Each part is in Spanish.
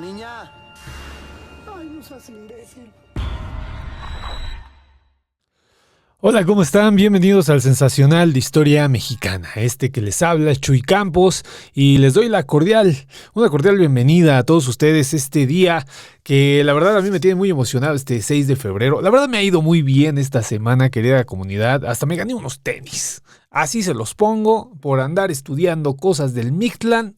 niña. Ay, no seas imbécil. Hola, ¿cómo están? Bienvenidos al Sensacional de Historia Mexicana. Este que les habla es Chuy Campos y les doy una cordial bienvenida a todos ustedes este día que la verdad a mí me tiene muy emocionado, este 6 de febrero. La verdad me ha ido muy bien esta semana, querida comunidad. Hasta me gané unos tenis. Así se los pongo por andar estudiando cosas del Mictlán.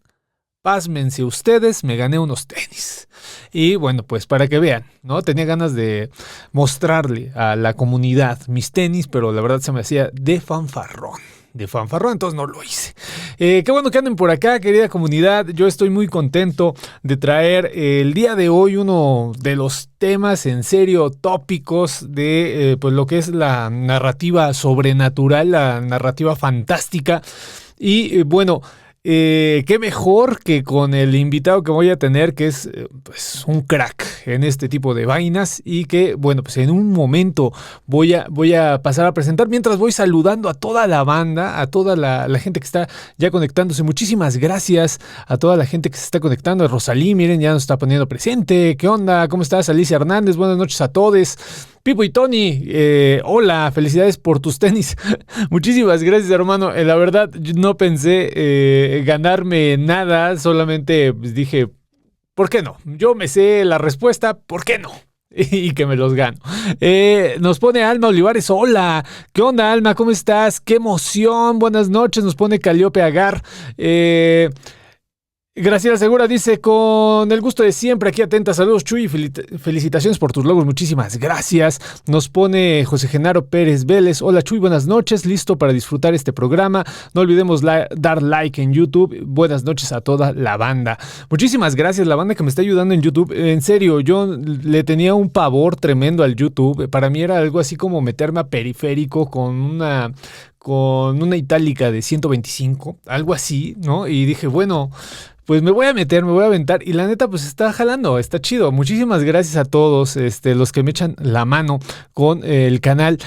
Pásmense ustedes, me gané unos tenis. Y bueno, pues para que vean, ¿no? Tenía ganas de mostrarle a la comunidad mis tenis, pero la verdad se me hacía de fanfarrón, entonces no lo hice. Qué bueno que anden por acá, querida comunidad. Yo estoy muy contento de traer el día de hoy uno de los temas en serio tópicos de pues lo que es la narrativa sobrenatural, la narrativa fantástica. Y bueno, qué mejor que con el invitado que voy a tener, que es pues un crack en este tipo de vainas y que, bueno, pues en un momento voy a pasar a presentar mientras voy saludando a toda la banda, a toda la gente que está ya conectándose. Muchísimas gracias a toda la gente que se está conectando. Rosalí, miren, ya nos está poniendo presente. ¿Qué onda? ¿Cómo estás? Alicia Hernández, buenas noches a todos. Pipo y Tony, hola, felicidades por tus tenis. Muchísimas gracias, hermano. La verdad, no pensé ganarme nada, solamente pues, dije, ¿por qué no? Yo me sé la respuesta, ¿por qué no? Y que me los gano. Nos pone Alma Olivares, hola. ¿Qué onda, Alma? ¿Cómo estás? ¡Qué emoción! Buenas noches, nos pone Caliope Agar. Graciela Segura dice, con el gusto de siempre, aquí atenta, saludos Chuy, felicitaciones por tus logros, muchísimas gracias. Nos pone José Genaro Pérez Vélez, hola Chuy, buenas noches, listo para disfrutar este programa, no olvidemos dar like en YouTube, buenas noches a toda la banda. Muchísimas gracias, la banda que me está ayudando en YouTube, en serio, yo le tenía un pavor tremendo al YouTube, para mí era algo así como meterme a periférico con una itálica de 125, algo así, ¿no? Y dije, bueno, pues me voy a aventar y la neta pues está jalando, está chido. Muchísimas gracias a todos los que me echan la mano con el canal.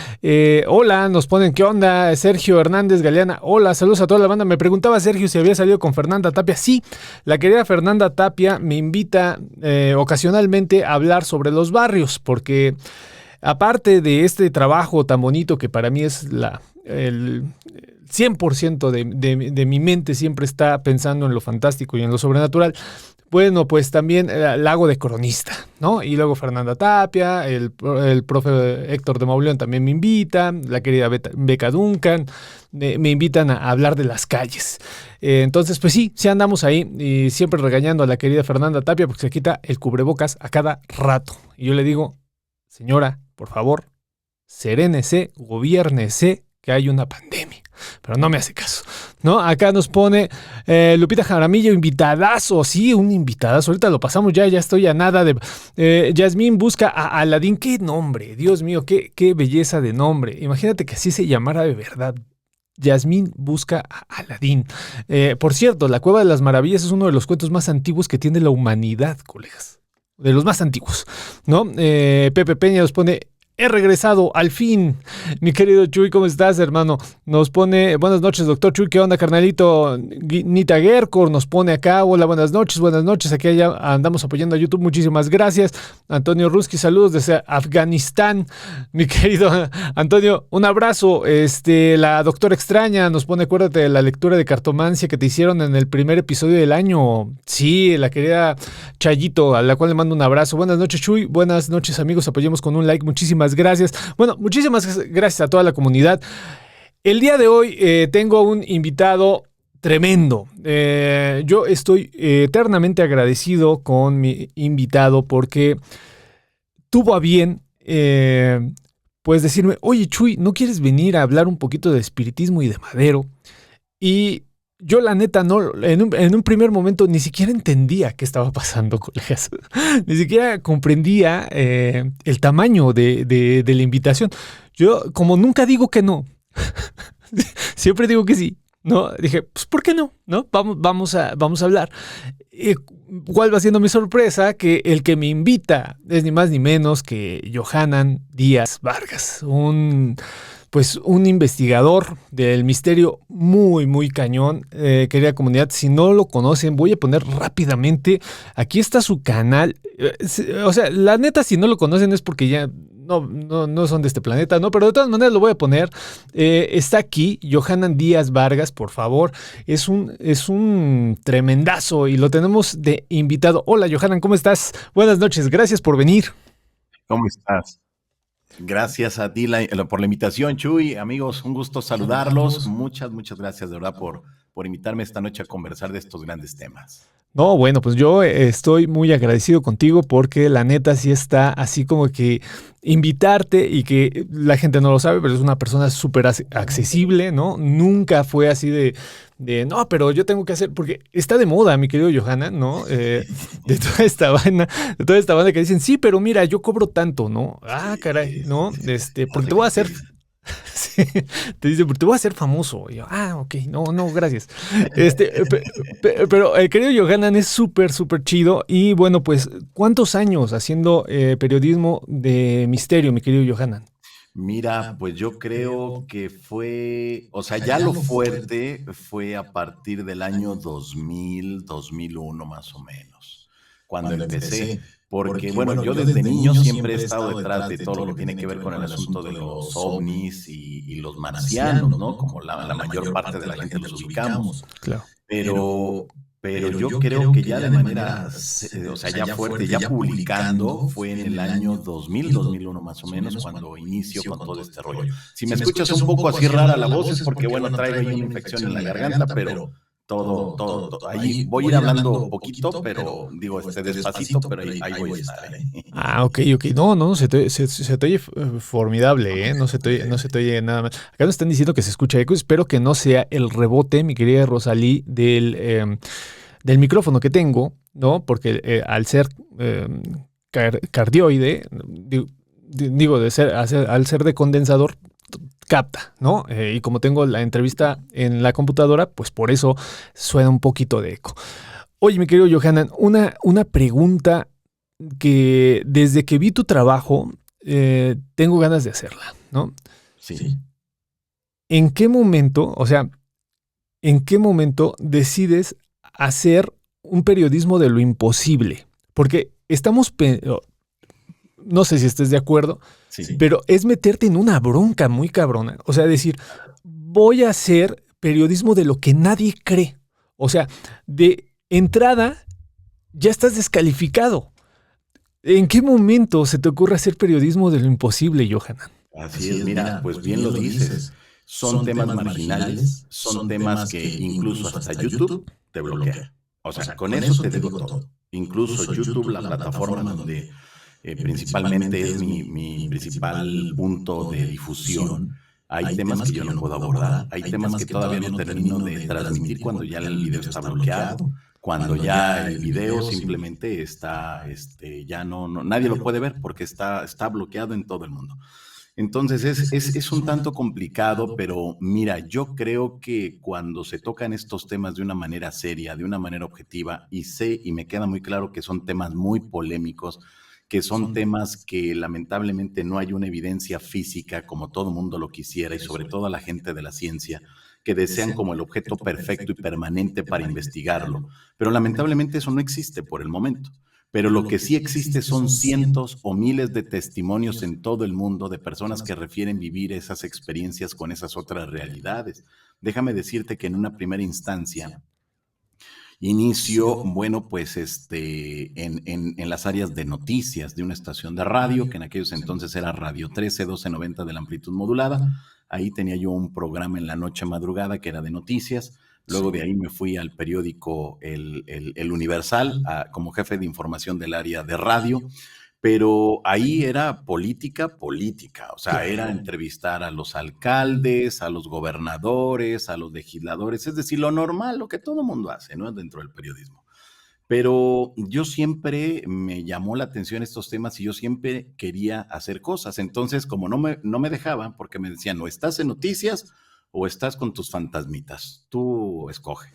Hola, nos ponen, ¿qué onda? Sergio Hernández Galeana, hola, saludos a toda la banda. Me preguntaba Sergio si había salido con Fernanda Tapia. Sí, la querida Fernanda Tapia me invita ocasionalmente a hablar sobre los barrios, porque aparte de este trabajo tan bonito que para mí es el 100% de mi mente siempre está pensando en lo fantástico y en lo sobrenatural. Bueno, pues también la hago de cronista, ¿no? Y luego Fernanda Tapia, el profe Héctor de Mauleón también me invita, la querida Beca Duncan, me invitan a hablar de las calles. Entonces, pues sí andamos ahí y siempre regañando a la querida Fernanda Tapia porque se quita el cubrebocas a cada rato. Y yo le digo, señora, por favor, serénese, gobiérnese, que hay una pandemia. Pero no me hace caso, ¿no? Acá nos pone Lupita Jaramillo, invitadazo, sí, un invitadazo, ahorita lo pasamos ya estoy a nada de... Yasmín busca a Aladín, qué nombre, Dios mío, qué belleza de nombre, imagínate que así se llamara de verdad. Yasmín busca a Aladín. Por cierto, La Cueva de las Maravillas es uno de los cuentos más antiguos que tiene la humanidad, colegas, de los más antiguos, ¿no? Pepe Peña nos pone... He regresado, al fin. Mi querido Chuy, ¿cómo estás, hermano? Nos pone, buenas noches, doctor Chuy, ¿qué onda, carnalito? Nita Gerkor nos pone acá, hola, buenas noches, aquí ya andamos apoyando a YouTube, muchísimas gracias. Antonio Ruski, saludos desde Afganistán. Mi querido Antonio, un abrazo. La doctora extraña nos pone, acuérdate de la lectura de cartomancia que te hicieron en el primer episodio del año. Sí, la querida Chayito, a la cual le mando un abrazo. Buenas noches, Chuy, buenas noches, amigos, apoyemos con un like, muchísimas gracias. Bueno, muchísimas gracias a toda la comunidad. El día de hoy tengo un invitado tremendo. Yo estoy eternamente agradecido con mi invitado porque tuvo a bien pues decirme, oye Chuy, ¿no quieres venir a hablar un poquito de espiritismo y de Madero? Y yo la neta no, en un primer momento ni siquiera entendía qué estaba pasando, colegas. Ni siquiera comprendía el tamaño de la invitación. Yo como nunca digo que no, siempre digo que sí, ¿no? Dije, pues ¿por qué no? ¿No? Vamos a hablar. ¿Cuál va siendo mi sorpresa? Que el que me invita es ni más ni menos que Johanan Díaz Vargas, un pues un investigador del misterio muy, muy cañón. Querida comunidad, si no lo conocen, voy a poner rápidamente, aquí está su canal. O sea, la neta, si no lo conocen es porque ya no son de este planeta, ¿no? Pero de todas maneras lo voy a poner. Está aquí, Johanan Díaz Vargas, por favor. Es un tremendazo y lo tenemos de invitado. Hola, Johanan, ¿cómo estás? Buenas noches, gracias por venir. ¿Cómo estás? Gracias a ti por la invitación, Chuy. Amigos, un gusto saludarlos. Muchas gracias de verdad por invitarme esta noche a conversar de estos grandes temas. No, bueno, pues yo estoy muy agradecido contigo porque la neta sí está así como que invitarte y que la gente no lo sabe, pero es una persona súper accesible, ¿no? Nunca fue así no, pero yo tengo que hacer, porque está de moda, mi querido Johanan, ¿no? De toda esta banda que dicen, sí, pero mira, yo cobro tanto, ¿no? Ah, caray, ¿no? Porque te voy a hacer... Sí, te dice, te voy a hacer famoso. Y yo, ok, no, gracias. Pero querido Johanan, es súper chido. Y bueno, pues, ¿cuántos años haciendo periodismo de misterio, mi querido Johanan? Mira, pues yo creo que fue, o sea, ya lo fuerte fue a partir del año 2000, 2001 más o menos, cuando empecé. Porque, bueno, yo desde niño siempre he estado detrás de todo lo que tiene que ver con el asunto de los ovnis y los marcianos, ¿no? Como la mayor parte de la gente los ubicamos. Claro. Pero yo creo que ya de manera, o sea, ya fuerte, ya publicando, fue en el año 2000, 2001 más o menos, cuando inicio con todo este rollo. Si me escuchas un poco así rara la voz es porque, bueno, traigo ahí una infección en la garganta, pero... Todo. Ahí voy a ir hablando poquito, pero digo, despacito, pero ahí voy a estar. Ok. No, se te oye formidable, ¿eh? No se te oye nada más. Acá nos están diciendo que se escucha eco. Espero que no sea el rebote, mi querida Rosalí, del micrófono que tengo, ¿no? Porque al ser cardioide, al ser de condensador, capta, ¿no? Y como tengo la entrevista en la computadora, pues por eso suena un poquito de eco. Oye, mi querido Johanan, una pregunta que desde que vi tu trabajo tengo ganas de hacerla, ¿no? Sí. ¿En qué momento decides hacer un periodismo de lo imposible? Porque no sé si estés de acuerdo, sí, pero es meterte en una bronca muy cabrona. O sea, decir, voy a hacer periodismo de lo que nadie cree. O sea, de entrada ya estás descalificado. ¿En qué momento se te ocurre hacer periodismo de lo imposible, Johanan? Así es, mira, pues bien lo dices. Son temas marginales, son temas que incluso hasta YouTube te bloquea. O sea, con eso te digo todo. Incluso YouTube, la plataforma donde principalmente es mi principal punto de difusión, hay temas que yo no puedo abordar, hay temas que todavía no termino de transmitir cuando ya el video está bloqueado, cuando ya el video simplemente está, ya nadie lo puede ver porque está bloqueado en todo el mundo. Entonces es un tanto complicado, pero mira, yo creo que cuando se tocan estos temas de una manera seria, de una manera objetiva, y me queda muy claro que son temas muy polémicos, que son temas que lamentablemente no hay una evidencia física como todo mundo lo quisiera, y sobre todo a la gente de la ciencia, que desean como el objeto perfecto y permanente para investigarlo. Pero lamentablemente eso no existe por el momento. Pero lo que sí existe son cientos o miles de testimonios en todo el mundo de personas que refieren vivir esas experiencias con esas otras realidades. Déjame decirte que en una primera instancia inicio, bueno, pues en las áreas de noticias de una estación de radio, que en aquellos entonces era Radio 13, 1290 de la amplitud modulada. Ahí tenía yo un programa en la noche madrugada que era de noticias. Luego de ahí me fui al periódico El Universal como jefe de información del área de radio, pero ahí era política, o sea, era entrevistar a los alcaldes, a los gobernadores, a los legisladores, es decir, lo normal, lo que todo mundo hace, ¿no? Dentro del periodismo. Pero yo siempre me llamó la atención estos temas y yo siempre quería hacer cosas. Entonces, como no me dejaban, porque me decían, o estás en noticias o estás con tus fantasmitas, tú escoge.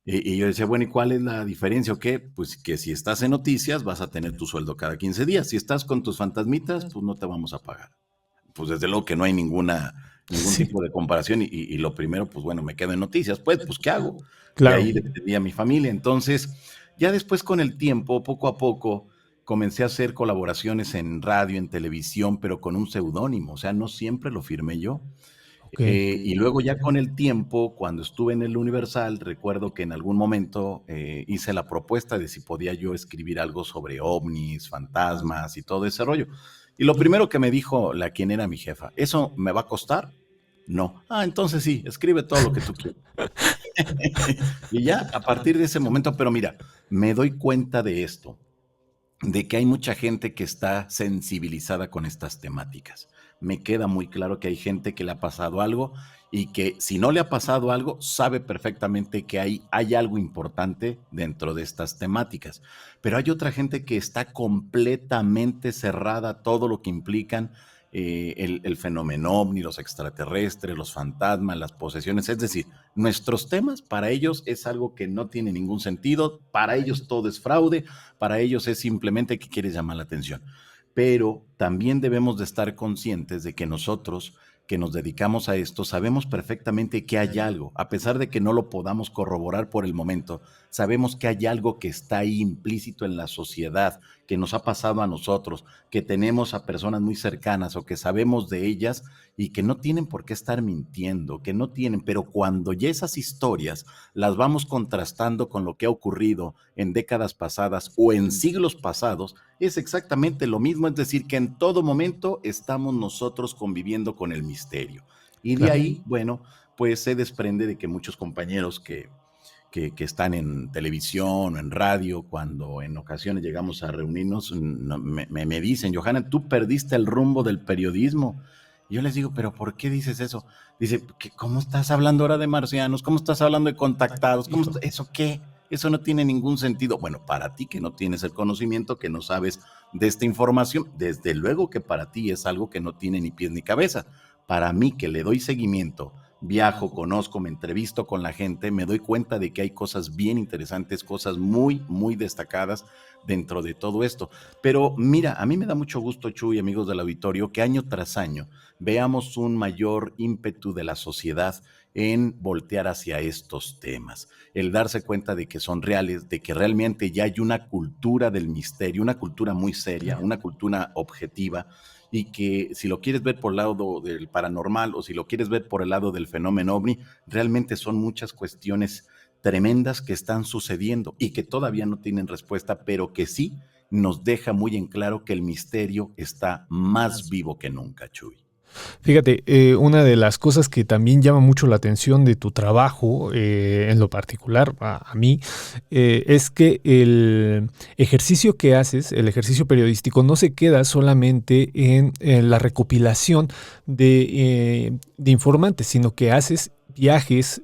Y yo decía, bueno, ¿y cuál es la diferencia o qué? Pues que si estás en noticias vas a tener tu sueldo cada 15 días. Si estás con tus fantasmitas, pues no te vamos a pagar. Pues desde luego que no hay ninguna ningún Sí, tipo de comparación y lo primero, pues bueno, me quedo en noticias, pues ¿qué hago? De claro. ahí dependía mi familia. Entonces, ya después con el tiempo, poco a poco, comencé a hacer colaboraciones en radio, en televisión, pero con un seudónimo, o sea, no siempre lo firmé yo. Ok, Y luego ya con el tiempo, cuando estuve en el Universal, recuerdo que en algún momento hice la propuesta de si podía yo escribir algo sobre ovnis, fantasmas y todo ese rollo. Y lo primero que me dijo la quien era mi jefa, ¿eso me va a costar? No. Ah, entonces sí, escribe todo lo que tú quieras. Y ya a partir de ese momento, pero mira, me doy cuenta de esto, de que hay mucha gente que está sensibilizada con estas temáticas. Me queda muy claro que hay gente que le ha pasado algo y que si no le ha pasado algo, sabe perfectamente que hay algo importante dentro de estas temáticas. Pero hay otra gente que está completamente cerrada a todo lo que implican el fenómeno ovni, los extraterrestres, los fantasmas, las posesiones. Es decir, nuestros temas para ellos es algo que no tiene ningún sentido, para ellos todo es fraude, para ellos es simplemente que quieres llamar la atención. Pero también debemos de estar conscientes de que nosotros que nos dedicamos a esto sabemos perfectamente que hay algo, a pesar de que no lo podamos corroborar por el momento, sabemos que hay algo que está ahí implícito en la sociedad, que nos ha pasado a nosotros, que tenemos a personas muy cercanas o que sabemos de ellas y que no tienen por qué estar mintiendo, que no tienen, pero cuando ya esas historias las vamos contrastando con lo que ha ocurrido en décadas pasadas o en siglos pasados, es exactamente lo mismo, es decir, que en todo momento estamos nosotros conviviendo con el misterio. Y de claro. ahí, bueno, pues se desprende de que muchos compañeros que están en televisión o en radio, cuando en ocasiones llegamos a reunirnos, me dicen, Johanna, tú perdiste el rumbo del periodismo. Y yo les digo, pero ¿por qué dices eso? Dice, ¿cómo estás hablando ahora de marcianos? ¿Cómo estás hablando de contactados? Hijo. ¿Eso qué? Eso no tiene ningún sentido. Bueno, para ti que no tienes el conocimiento, que no sabes de esta información, desde luego que para ti es algo que no tiene ni pies ni cabeza. Para mí que le doy seguimiento, viajo, conozco, me entrevisto con la gente, me doy cuenta de que hay cosas bien interesantes, cosas muy, muy destacadas dentro de todo esto. Pero mira, a mí me da mucho gusto, Chuy, amigos del auditorio, que año tras año veamos un mayor ímpetu de la sociedad en voltear hacia estos temas, el darse cuenta de que son reales, de que realmente ya hay una cultura del misterio, una cultura muy seria, una cultura objetiva, y que si lo quieres ver por el lado del paranormal o si lo quieres ver por el lado del fenómeno ovni, realmente son muchas cuestiones tremendas que están sucediendo y que todavía no tienen respuesta, pero que sí nos deja muy en claro que el misterio está más vivo que nunca, Chuy. Fíjate, una de las cosas que también llama mucho la atención de tu trabajo, en lo particular a mí, es que el ejercicio que haces, el ejercicio periodístico, no se queda solamente en la recopilación de informantes, sino que haces viajes,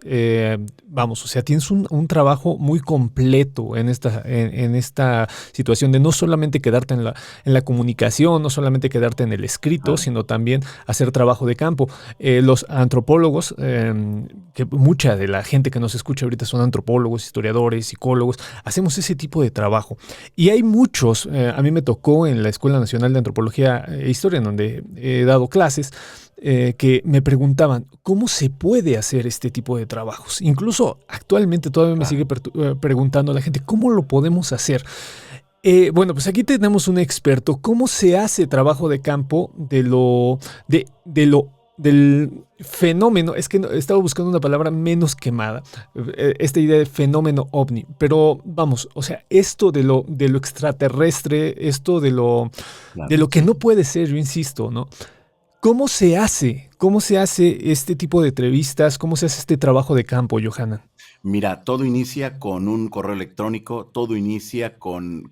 vamos, o sea, tienes un trabajo muy completo en esta situación de no solamente quedarte en la comunicación, no solamente quedarte en el escrito, Claro. sino también hacer trabajo de campo. Los antropólogos, que mucha de la gente que nos escucha ahorita son antropólogos, historiadores, psicólogos, hacemos ese tipo de trabajo. Y hay muchos, a mí me tocó en la Escuela Nacional de Antropología e Historia, en donde he dado clases, que me preguntaban, ¿cómo se puede hacer este tipo de trabajos? Incluso actualmente todavía me sigue Claro. preguntando la gente, ¿cómo lo podemos hacer? Bueno, pues aquí tenemos un experto. ¿Cómo se hace trabajo de campo del fenómeno? Es que estaba buscando una palabra menos quemada. Esta idea de fenómeno ovni. Pero vamos, o sea, esto de lo extraterrestre, esto de Claro. lo que no puede ser, yo insisto, ¿no? ¿Cómo se hace? ¿Cómo se hace este tipo de entrevistas? ¿Cómo se hace este trabajo de campo, Johanna? Mira, todo inicia con un correo electrónico, todo inicia con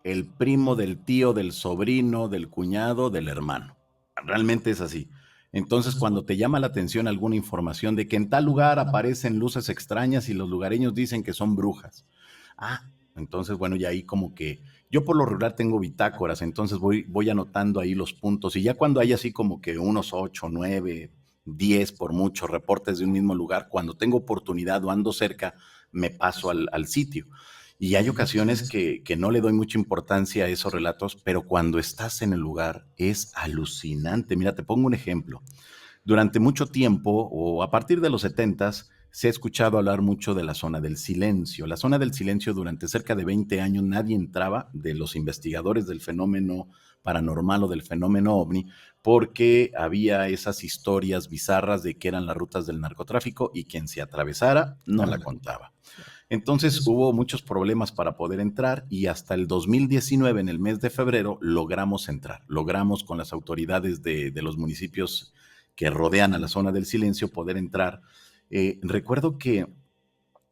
el primo del tío, del sobrino, del cuñado, del hermano. Realmente es así. Entonces, cuando te llama la atención alguna información de que en tal lugar aparecen luces extrañas y los lugareños dicen que son brujas. Ah, entonces, bueno, y ahí como que yo por lo regular tengo bitácoras, entonces voy anotando ahí los puntos y ya cuando hay así como que unos 8, 9, 10 por mucho reportes de un mismo lugar, cuando tengo oportunidad o ando cerca, me paso al sitio. Y hay ocasiones que no le doy mucha importancia a esos relatos, pero cuando estás en el lugar es alucinante. Mira, te pongo un ejemplo. Durante mucho tiempo, o a partir de los 70s, se ha escuchado hablar mucho de la zona del silencio. La zona del silencio, durante cerca de 20 años, nadie entraba de los investigadores del fenómeno paranormal o del fenómeno ovni, porque había esas historias bizarras de que eran las rutas del narcotráfico y quien se atravesara no la contaba. Entonces hubo muchos problemas para poder entrar y hasta el 2019, en el mes de febrero, logramos entrar. Logramos con las autoridades de los municipios que rodean a la zona del silencio poder entrar. Recuerdo que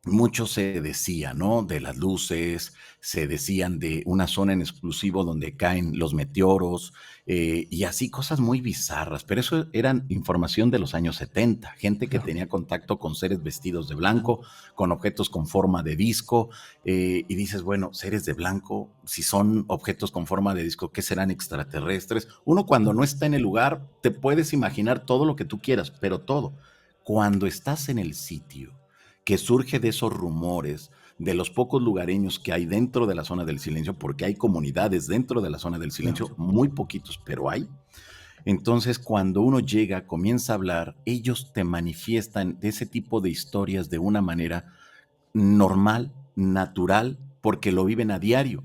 mucho se decía, ¿no? De las luces, se decían de una zona en exclusivo donde caen los meteoros y así cosas muy bizarras, pero eso eran información de los años 70, gente que tenía contacto con seres vestidos de blanco, con objetos con forma de disco y dices, bueno, seres de blanco, si son objetos con forma de disco, ¿qué serán extraterrestres? Uno cuando no está en el lugar te puedes imaginar todo lo que tú quieras, pero todo. Cuando estás en el sitio, que surge de esos rumores, de los pocos lugareños que hay dentro de la zona del silencio, porque hay comunidades dentro de la zona del silencio, muy poquitos, pero hay. Entonces, cuando uno llega, comienza a hablar, ellos te manifiestan ese tipo de historias de una manera normal, natural, porque lo viven a diario.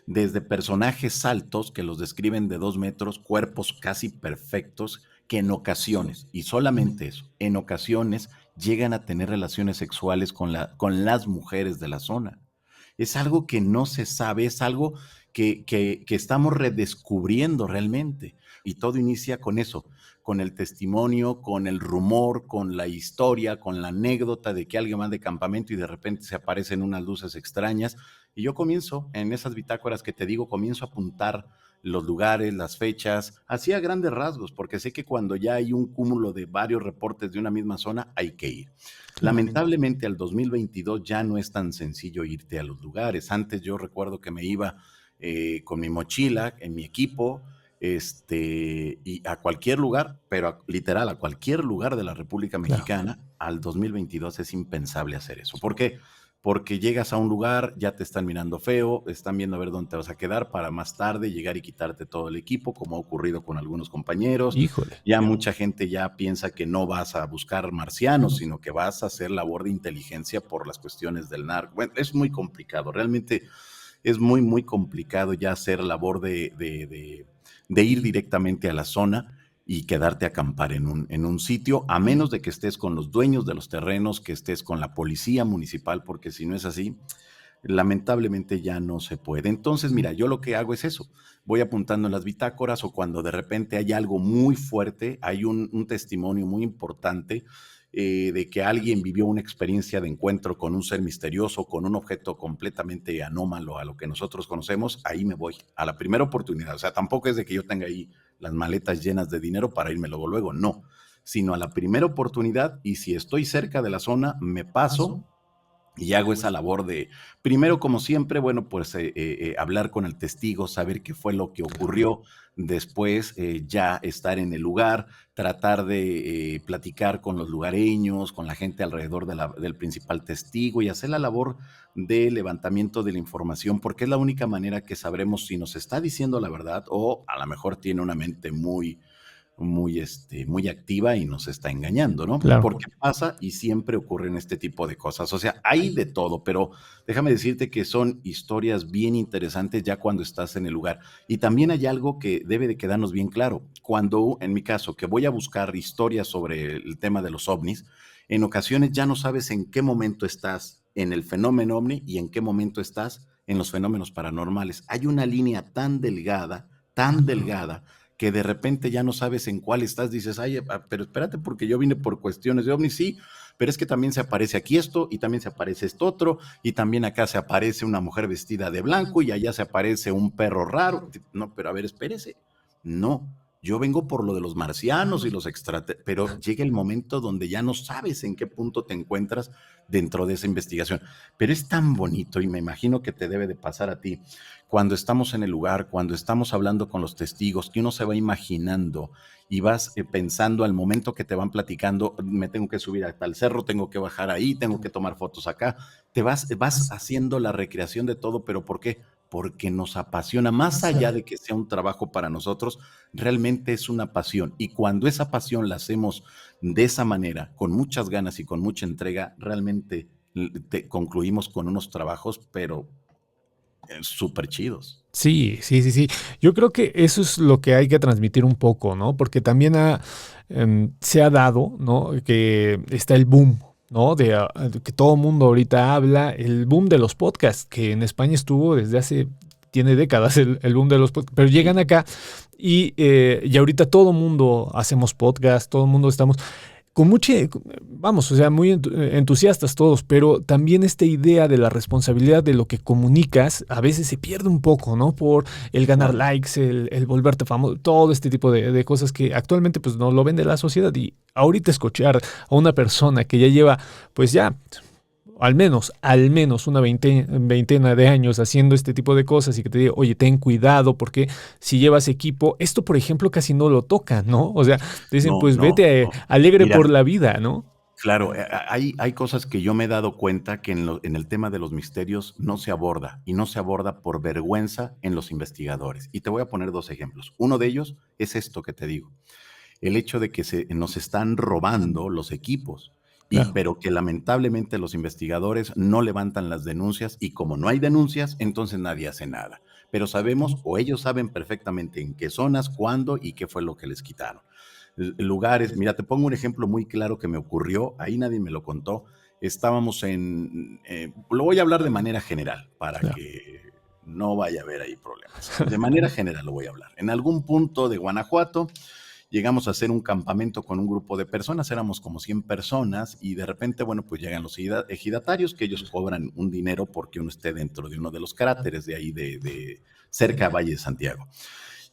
Desde personajes altos que los describen de 2 metros, cuerpos casi perfectos, que en ocasiones, y solamente eso, en ocasiones llegan a tener relaciones sexuales con las mujeres de la zona. Es algo que no se sabe, es algo que estamos redescubriendo realmente. Y todo inicia con eso, con el testimonio, con el rumor, con la historia, con la anécdota de que alguien va de campamento y de repente se aparecen unas luces extrañas. Y yo comienzo, en esas bitácoras que te digo, comienzo a apuntar los lugares, las fechas, así a grandes rasgos, porque sé que cuando ya hay un cúmulo de varios reportes de una misma zona, hay que ir. Lamentablemente al 2022 ya no es tan sencillo irte a los lugares. Antes yo recuerdo que me iba con mi mochila, en mi equipo, y a cualquier lugar, pero literal a cualquier lugar de la República Mexicana. Al 2022 es impensable hacer eso. ¿Por qué? Porque llegas a un lugar, ya te están mirando feo, están viendo a ver dónde te vas a quedar para más tarde llegar y quitarte todo el equipo, como ha ocurrido con algunos compañeros. Híjole. Ya mucha gente ya piensa que no vas a buscar marcianos, sino que vas a hacer labor de inteligencia por las cuestiones del narco. Bueno, es muy complicado, realmente es muy, muy complicado ya hacer labor de ir directamente a la zona y quedarte a acampar en un sitio, a menos de que estés con los dueños de los terrenos, que estés con la policía municipal, porque si no es así, lamentablemente ya no se puede. Entonces, mira, yo lo que hago es eso, voy apuntando en las bitácoras o cuando de repente hay algo muy fuerte, hay un testimonio muy importante de que alguien vivió una experiencia de encuentro con un ser misterioso, con un objeto completamente anómalo a lo que nosotros conocemos, ahí me voy, a la primera oportunidad. O sea, tampoco es de que yo tenga ahí las maletas llenas de dinero para irme luego, no, sino a la primera oportunidad y si estoy cerca de la zona, me paso y hago esa labor de, primero, como siempre, bueno, pues hablar con el testigo, saber qué fue lo que ocurrió, después ya estar en el lugar, tratar de platicar con los lugareños, con la gente alrededor del principal testigo y hacer la labor de levantamiento de la información, porque es la única manera que sabremos si nos está diciendo la verdad o a lo mejor tiene una mente muy activa y nos está engañando, ¿no? Claro. Porque pasa y siempre ocurren este tipo de cosas. O sea, hay de todo, pero déjame decirte que son historias bien interesantes ya cuando estás en el lugar. Y también hay algo que debe de quedarnos bien claro. Cuando, en mi caso, que voy a buscar historias sobre el tema de los ovnis, en ocasiones ya no sabes en qué momento estás en el fenómeno ovni y en qué momento estás en los fenómenos paranormales. Hay una línea tan delgada, que de repente ya no sabes en cuál estás, dices, ay, pero espérate porque yo vine por cuestiones de ovnis, sí, pero es que también se aparece aquí esto y también se aparece esto otro y también acá se aparece una mujer vestida de blanco y allá se aparece un perro raro. No, pero a ver, espérese, no. Yo vengo por lo de los marcianos y los extraterrestres, pero llega el momento donde ya no sabes en qué punto te encuentras dentro de esa investigación. Pero es tan bonito y me imagino que te debe de pasar a ti cuando estamos en el lugar, cuando estamos hablando con los testigos, que uno se va imaginando y vas pensando al momento que te van platicando, me tengo que subir a tal cerro, tengo que bajar ahí, tengo que tomar fotos acá, vas haciendo la recreación de todo, pero ¿por qué? porque nos apasiona, más allá de que sea un trabajo para nosotros, realmente es una pasión. Y cuando esa pasión la hacemos de esa manera, con muchas ganas y con mucha entrega, realmente concluimos con unos trabajos, pero súper chidos. Sí, sí, sí, sí. Yo creo que eso es lo que hay que transmitir un poco, ¿no? Porque también se ha dado, ¿no? Que está el boom, ¿no? De que todo el mundo ahorita habla, el boom de los podcasts, que en España estuvo desde hace, tiene décadas el boom de los podcasts, pero llegan acá y ahorita todo el mundo hacemos podcast, todo el mundo estamos con mucha, vamos, o sea, muy entusiastas todos, pero también esta idea de la responsabilidad de lo que comunicas a veces se pierde un poco, ¿no? Por el ganar Claro. likes, el volverte famoso, todo este tipo de cosas que actualmente pues no lo vende la sociedad. Y ahorita escuchar a una persona que ya lleva, pues ya al menos una veintena de años haciendo este tipo de cosas y que te diga, oye, ten cuidado porque si llevas equipo, esto por ejemplo casi no lo tocan, ¿no? O sea, dicen, No, pues no, vete no. alegre por Mira, la vida, ¿no? claro, hay cosas que yo me he dado cuenta que en el tema de los misterios no se aborda y no se aborda por vergüenza en los investigadores. Y te voy a poner dos ejemplos. Uno de ellos es esto que te digo, el hecho de que nos están robando los equipos. Claro. Pero que lamentablemente los investigadores no levantan las denuncias y como no hay denuncias, entonces nadie hace nada. Pero sabemos o ellos saben perfectamente en qué zonas, cuándo y qué fue lo que les quitaron. Lugares, mira, te pongo un ejemplo muy claro que me ocurrió, ahí nadie me lo contó. Estábamos lo voy a hablar de manera general para Claro. que no vaya a haber ahí problemas. De manera general lo voy a hablar. En algún punto de Guanajuato, llegamos a hacer un campamento con un grupo de personas, éramos como 100 personas y de repente, bueno, pues llegan los ejidatarios que ellos cobran un dinero porque uno esté dentro de uno de los cráteres de ahí de cerca a Valle de Santiago.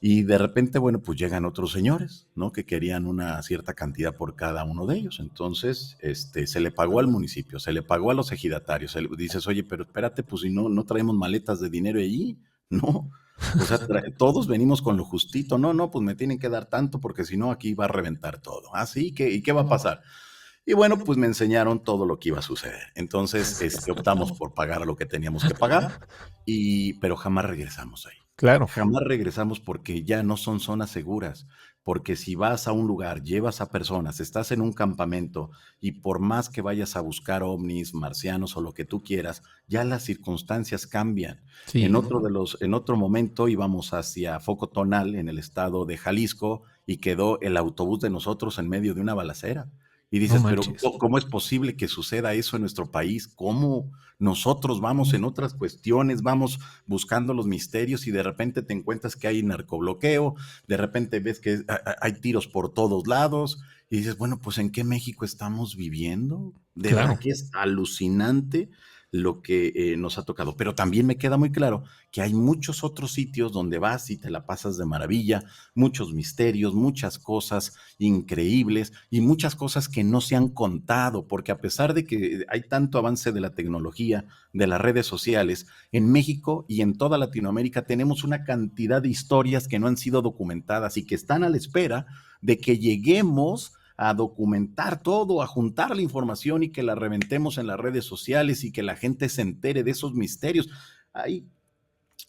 Y de repente, bueno, pues llegan otros señores, ¿no? Que querían una cierta cantidad por cada uno de ellos. Entonces, se le pagó al municipio, se le pagó a los ejidatarios. Dices, oye, pero espérate, pues si no traemos maletas de dinero allí, ¿no? O sea, todos venimos con lo justito. No, no, pues me tienen que dar tanto porque si no aquí va a reventar todo. Ah, sí, ¿y qué va a pasar? Y bueno, pues me enseñaron todo lo que iba a suceder. Entonces, optamos por pagar lo que teníamos que pagar, pero jamás regresamos ahí. Claro. Jamás regresamos porque ya no son zonas seguras. Porque si vas a un lugar, llevas a personas, estás en un campamento y por más que vayas a buscar ovnis, marcianos o lo que tú quieras, ya las circunstancias cambian. Sí. En otro momento íbamos hacia Foco Tonal, en el estado de Jalisco, y quedó el autobús de nosotros en medio de una balacera. Y No dices, pero manches. ¿cómo es posible que suceda eso en nuestro país? ¿Cómo nosotros vamos en otras cuestiones, vamos buscando los misterios y de repente te encuentras que hay narcobloqueo, de repente ves que hay tiros por todos lados y dices, bueno, pues ¿en qué México estamos viviendo? De verdad Claro. que es alucinante lo que nos ha tocado, pero también me queda muy claro que hay muchos otros sitios donde vas y te la pasas de maravilla, muchos misterios, muchas cosas increíbles y muchas cosas que no se han contado, porque a pesar de que hay tanto avance de la tecnología, de las redes sociales, en México y en toda Latinoamérica tenemos una cantidad de historias que no han sido documentadas y que están a la espera de que lleguemos a documentar todo, a juntar la información y que la reventemos en las redes sociales y que la gente se entere de esos misterios. Hay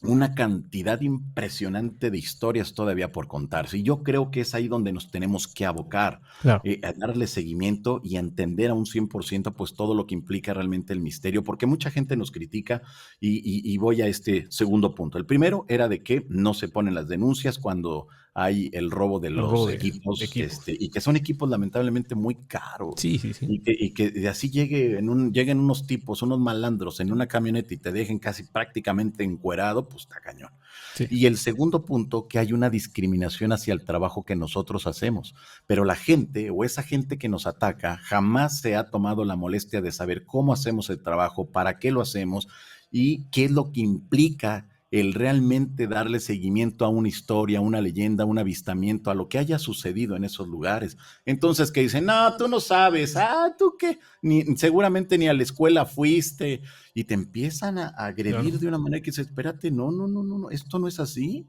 una cantidad impresionante de historias todavía por contarse. Y yo creo que es ahí donde nos tenemos que abocar, Claro. a darle seguimiento y a entender a un 100% pues todo lo que implica realmente el misterio, porque mucha gente nos critica y voy a este segundo punto. El primero era de que no se ponen las denuncias cuando hay el robo de El robo los de equipos, equipos. y que son equipos lamentablemente muy caros. Sí, sí, sí. Y que de así lleguen unos tipos, unos malandros en una camioneta y te dejen casi prácticamente encuerado, pues está cañón. Sí. Y el segundo punto, que hay una discriminación hacia el trabajo que nosotros hacemos, pero la gente o esa gente que nos ataca jamás se ha tomado la molestia de saber cómo hacemos el trabajo, para qué lo hacemos y qué es lo que implica el realmente darle seguimiento a una historia, a una leyenda, a un avistamiento, a lo que haya sucedido en esos lugares. Entonces, que dicen, no, tú no sabes, tú qué, seguramente ni a la escuela fuiste, y te empiezan a Claro. agredir de una manera que dices, espérate, no, no, no, no, no, esto no es así.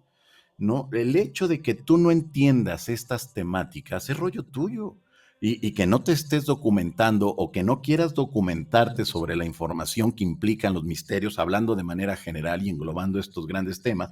No, el hecho de que tú no entiendas estas temáticas es rollo tuyo. y que no te estés documentando o que no quieras documentarte sobre la información que implican los misterios, hablando de manera general y englobando estos grandes temas.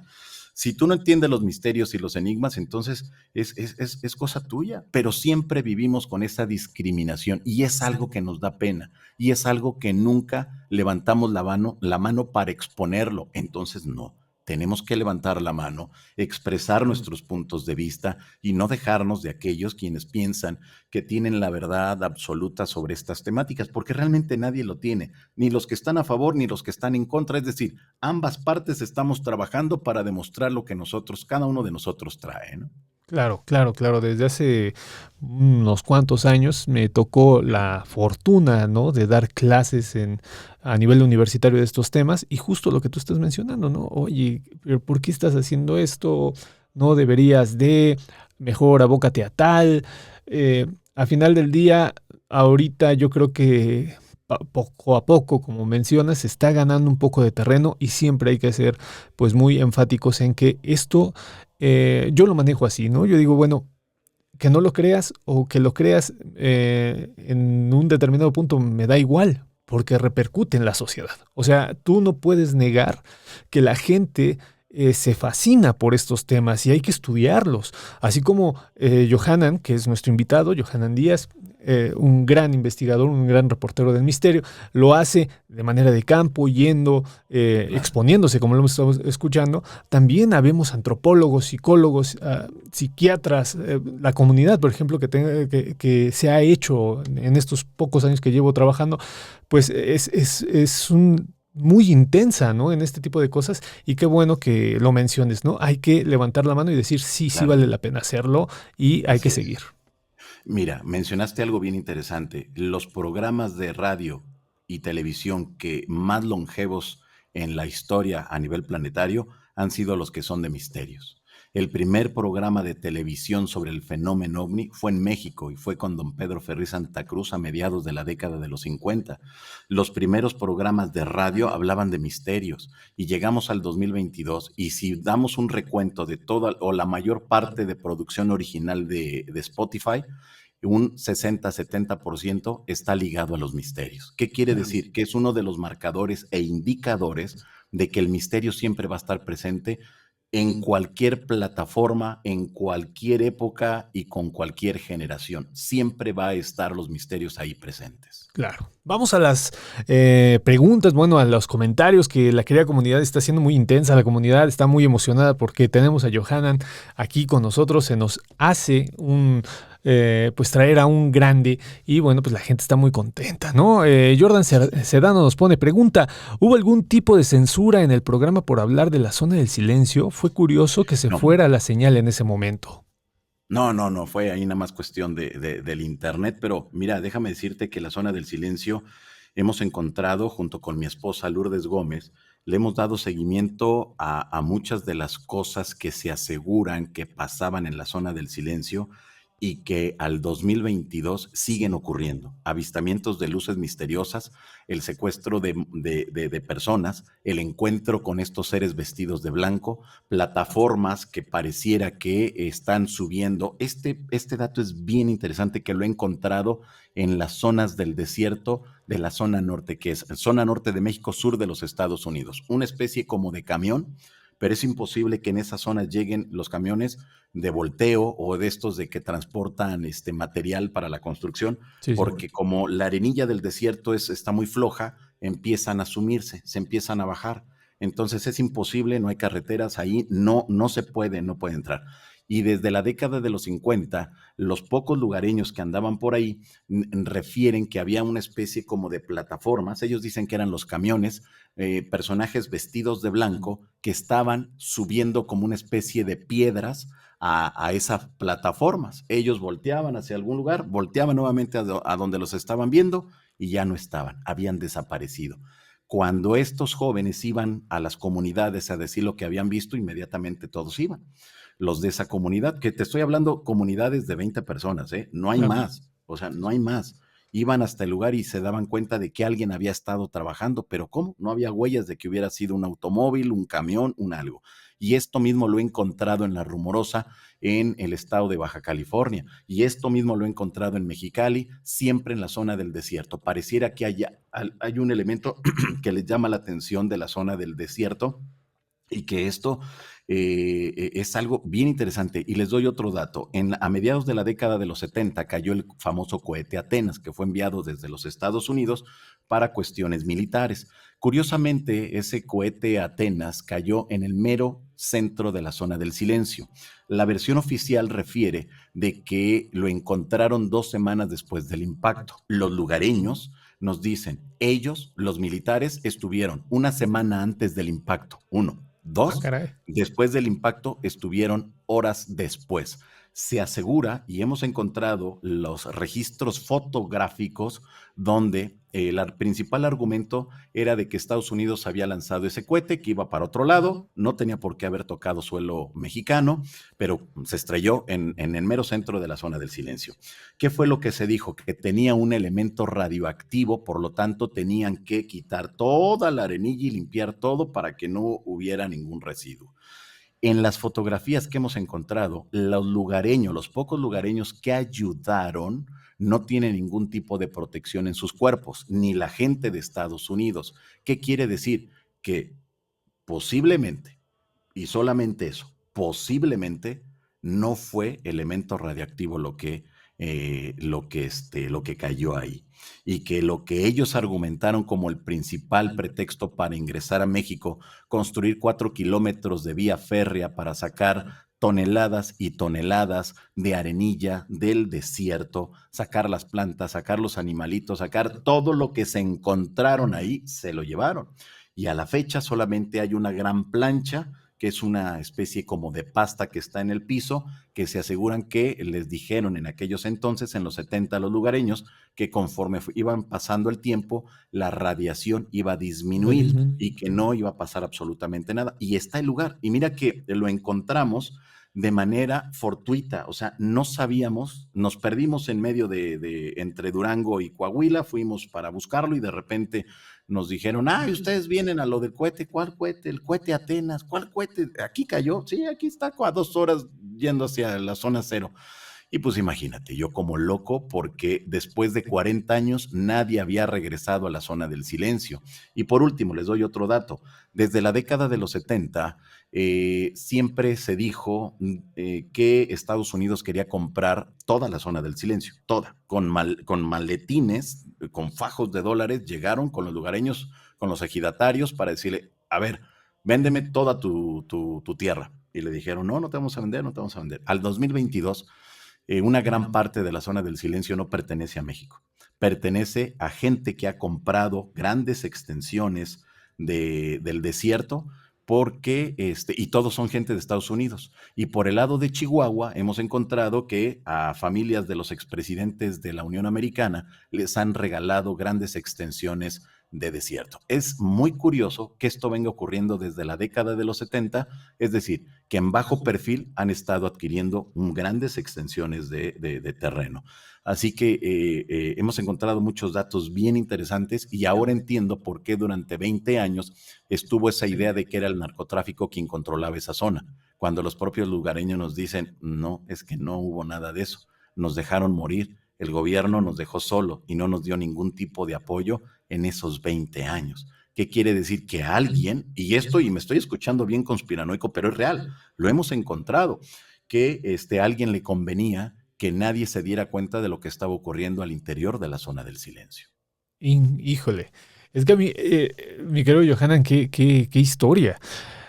Si tú no entiendes los misterios y los enigmas, entonces es cosa tuya, pero siempre vivimos con esa discriminación y es algo que nos da pena y es algo que nunca levantamos la mano para exponerlo. Entonces no, tenemos que levantar la mano, expresar nuestros puntos de vista y no dejarnos de aquellos quienes piensan que tienen la verdad absoluta sobre estas temáticas, porque realmente nadie lo tiene, ni los que están a favor ni los que están en contra. Es decir, ambas partes estamos trabajando para demostrar lo que nosotros, cada uno de nosotros trae, ¿no? Claro, claro, claro. Desde hace unos cuantos años me tocó la fortuna, ¿no? De dar clases a nivel universitario de estos temas y justo lo que tú estás mencionando, ¿no? Oye, pero ¿por qué estás haciendo esto? No deberías de, mejor abócate a tal. A final del día, ahorita yo creo que poco a poco, como mencionas, se está ganando un poco de terreno y siempre hay que ser pues muy enfáticos en que esto yo lo manejo así, ¿no? Yo digo, bueno, que no lo creas o que lo creas en un determinado punto me da igual, porque repercute en la sociedad. O sea, tú no puedes negar que la gente se fascina por estos temas y hay que estudiarlos. Así como Johanan, que es nuestro invitado, Johanan Díaz, un gran investigador, un gran reportero del misterio, lo hace de manera de campo, yendo, Claro. exponiéndose, como lo hemos estado escuchando. También habemos antropólogos, psicólogos, psiquiatras, la comunidad, por ejemplo, que se ha hecho en estos pocos años que llevo trabajando, pues es muy intensa, ¿no? En este tipo de cosas y qué bueno que lo menciones, ¿no? Hay que levantar la mano y decir, sí, sí Claro, vale la pena hacerlo y hay así que es. seguir. Mira, mencionaste algo bien interesante. Los programas de radio y televisión que más longevos en la historia a nivel planetario han sido los que son de misterios. El primer programa de televisión sobre el fenómeno ovni fue en México y fue con don Pedro Ferriz Santa Cruz a mediados de la década de los 50. Los primeros programas de radio hablaban de misterios y llegamos al 2022 y si damos un recuento de toda o la mayor parte de producción original de Spotify, un 60-70% está ligado a los misterios. ¿Qué quiere decir? Que es uno de los marcadores e indicadores de que el misterio siempre va a estar presente en cualquier plataforma, en cualquier época y con cualquier generación. Siempre va a estar los misterios ahí presentes. Claro. Vamos a las preguntas, bueno, a los comentarios que la querida comunidad está siendo muy intensa. La comunidad está muy emocionada porque tenemos a Johanan aquí con nosotros. Se nos hace pues traer a un grande y bueno, pues la gente está muy contenta, ¿no? Jordan Sedano nos pone, pregunta, ¿hubo algún tipo de censura en el programa por hablar de la zona del silencio? Fue curioso que se No, fuera la señal en ese momento. no, fue ahí nada más cuestión del internet, pero mira, déjame decirte que la zona del silencio hemos encontrado, junto con mi esposa Lourdes Gómez, le hemos dado seguimiento a muchas de las cosas que se aseguran que pasaban en la zona del silencio y que al 2022 siguen ocurriendo. Avistamientos de luces misteriosas, el secuestro de personas, el encuentro con estos seres vestidos de blanco, plataformas que pareciera que están subiendo. Este dato es bien interesante que lo he encontrado en las zonas del desierto de la zona norte, que es zona norte de México, sur de los Estados Unidos. Una especie como de camión, pero es imposible que en esa zona lleguen los camiones de volteo o de estos de que transportan material para la construcción, Sí, sí. porque como la arenilla del desierto está muy floja, empiezan a sumirse, se empiezan a bajar. Entonces es imposible, no hay carreteras ahí, no se puede, no puede entrar. Y desde la década de los 50, los pocos lugareños que andaban por ahí refieren que había una especie como de plataformas, ellos dicen que eran los camiones, personajes vestidos de blanco que estaban subiendo como una especie de piedras a esas plataformas. Ellos volteaban hacia algún lugar, volteaban nuevamente a donde los estaban viendo y ya no estaban, habían desaparecido. Cuando estos jóvenes iban a las comunidades a decir lo que habían visto, inmediatamente todos iban. Los de esa comunidad, que te estoy hablando, comunidades de 20 personas, ¿eh? No hay Claro. más, o sea, no hay más. iban hasta el lugar y se daban cuenta de que alguien había estado trabajando, pero ¿cómo? No había huellas de que hubiera sido un automóvil, un camión, un algo. Y esto mismo lo he encontrado en La Rumorosa, en el estado de Baja California. Y esto mismo lo he encontrado en Mexicali, siempre en la zona del desierto. Pareciera que hay un elemento que les llama la atención de la zona del desierto y que esto es algo bien interesante. Y les doy otro dato. A mediados de la década de los 70 cayó el famoso cohete Atenas, que fue enviado desde los Estados Unidos para cuestiones militares. Curiosamente, ese cohete Atenas cayó en el mero centro de la zona del silencio. La versión oficial refiere de que lo encontraron 2 semanas después del impacto. Los lugareños nos dicen, ellos, los militares, estuvieron 1 semana antes del impacto. 1. 2, caray. después del impacto estuvieron horas después. Se asegura, y hemos encontrado los registros fotográficos donde el principal argumento era de que Estados Unidos había lanzado ese cohete que iba para otro lado, no tenía por qué haber tocado suelo mexicano, pero se estrelló en el mero centro de la zona del silencio. ¿Qué fue lo que se dijo? Que tenía un elemento radioactivo, por lo tanto tenían que quitar toda la arenilla y limpiar todo para que no hubiera ningún residuo. En las fotografías que hemos encontrado, los lugareños, los pocos lugareños que ayudaron, no tienen ningún tipo de protección en sus cuerpos, ni la gente de Estados Unidos. ¿Qué quiere decir? Que posiblemente, y solamente eso, posiblemente no fue elemento radiactivo lo que cayó ahí. Y que lo que ellos argumentaron como el principal pretexto para ingresar a México, construir 4 kilómetros de vía férrea para sacar toneladas y toneladas de arenilla del desierto, sacar las plantas, sacar los animalitos, sacar todo lo que se encontraron ahí, se lo llevaron. Y a la fecha solamente hay una gran plancha, que es una especie como de pasta que está en el piso, que se aseguran que les dijeron en aquellos entonces, en los 70, los lugareños, que conforme iban pasando el tiempo, la radiación iba a disminuir y que no iba a pasar absolutamente nada. Y está el lugar. Y mira que lo encontramos de manera fortuita, o sea, no sabíamos, nos perdimos en medio entre Durango y Coahuila, fuimos para buscarlo y de repente nos dijeron, ustedes vienen a lo del cohete. ¿Cuál cohete? El cohete Atenas. ¿Cuál cohete? ¿Aquí cayó? Sí, aquí está a 2 horas yendo hacia la zona cero. Y pues imagínate, yo como loco, porque después de 40 años nadie había regresado a la zona del silencio. Y por último, les doy otro dato. Desde la década de los 70, siempre se dijo que Estados Unidos quería comprar toda la zona del silencio, toda, con maletines, con fajos de dólares, llegaron con los lugareños, con los ejidatarios para decirle, a ver, véndeme toda tu tierra. Y le dijeron, no te vamos a vender, no te vamos a vender. Al 2022, una gran parte de la zona del silencio no pertenece a México, pertenece a gente que ha comprado grandes extensiones del desierto porque, y todos son gente de Estados Unidos. Y por el lado de Chihuahua hemos encontrado que a familias de los expresidentes de la Unión Americana les han regalado grandes extensiones de desierto. Es muy curioso que esto venga ocurriendo desde la década de los 70, es decir, que en bajo perfil han estado adquiriendo grandes extensiones de terreno. Así que hemos encontrado muchos datos bien interesantes y ahora entiendo por qué durante 20 años estuvo esa idea de que era el narcotráfico quien controlaba esa zona, cuando los propios lugareños nos dicen, no, es que no hubo nada de eso, nos dejaron morir, el gobierno nos dejó solo y no nos dio ningún tipo de apoyo en esos 20 años. ¿Qué quiere decir? Que alguien, y me estoy escuchando bien conspiranoico, pero es real, lo hemos encontrado, que alguien le convenía que nadie se diera cuenta de lo que estaba ocurriendo al interior de la zona del silencio. Híjole, es que a mí, mi querido Johanan, qué historia.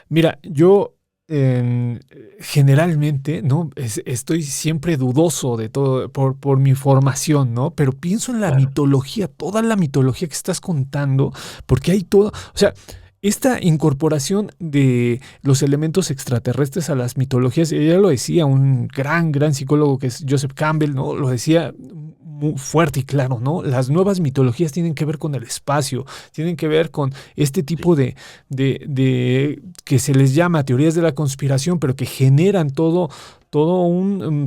Mira, yo generalmente, ¿no? Estoy siempre dudoso de todo por mi formación, ¿no? Pero pienso en la mitología, toda la mitología que estás contando, porque hay todo, o sea, esta incorporación de los elementos extraterrestres a las mitologías, ya lo decía un gran psicólogo que es Joseph Campbell, ¿no? Lo decía muy fuerte y claro, ¿no? Las nuevas mitologías tienen que ver con el espacio, tienen que ver con este tipo Sí. de que se les llama teorías de la conspiración, pero que generan todo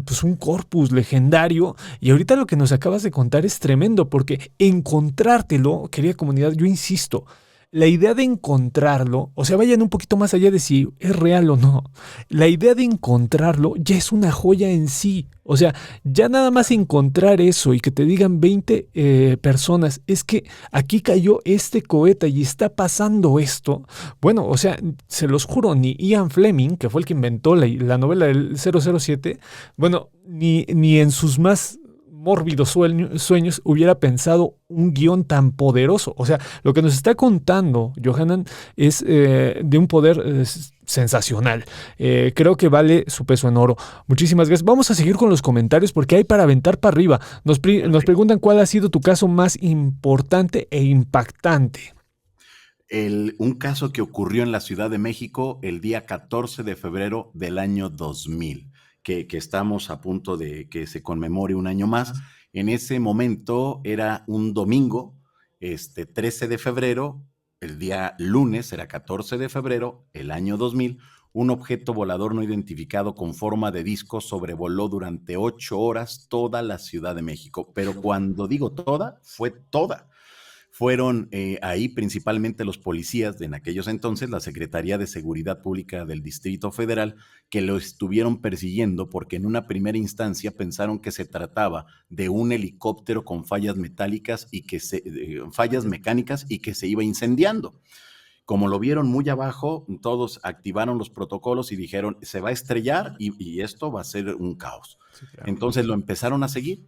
pues un corpus legendario. Y ahorita lo que nos acabas de contar es tremendo, porque encontrártelo, querida comunidad, yo insisto, la idea de encontrarlo, o sea, vayan un poquito más allá de si es real o no. La idea de encontrarlo ya es una joya en sí. O sea, ya nada más encontrar eso y que te digan 20 personas, es que aquí cayó este cohete y está pasando esto. Bueno, o sea, se los juro, ni Ian Fleming, que fue el que inventó la novela del 007, bueno, ni en sus más mórbidos sueños hubiera pensado un guión tan poderoso. O sea, lo que nos está contando Johanan es de un poder sensacional. Creo que vale su peso en oro. Muchísimas gracias. Vamos a seguir con los comentarios porque hay para aventar para arriba. Nos Perfecto. preguntan cuál ha sido tu caso más importante e impactante. Un caso que ocurrió en la Ciudad de México el día 14 de febrero del año 2000, que estamos a punto de que se conmemore un año más. En ese momento era un domingo, 13 de febrero, el día lunes era 14 de febrero, el año 2000, un objeto volador no identificado con forma de disco sobrevoló durante 8 horas toda la Ciudad de México. Pero cuando digo toda, fue toda. Fueron ahí principalmente los policías de en aquellos entonces, la Secretaría de Seguridad Pública del Distrito Federal, que lo estuvieron persiguiendo porque en una primera instancia pensaron que se trataba de un helicóptero con fallas metálicas y fallas mecánicas y que se iba incendiando. Como lo vieron muy abajo, todos activaron los protocolos y dijeron, se va a estrellar y esto va a ser un caos. Sí, claro. Entonces lo empezaron a seguir,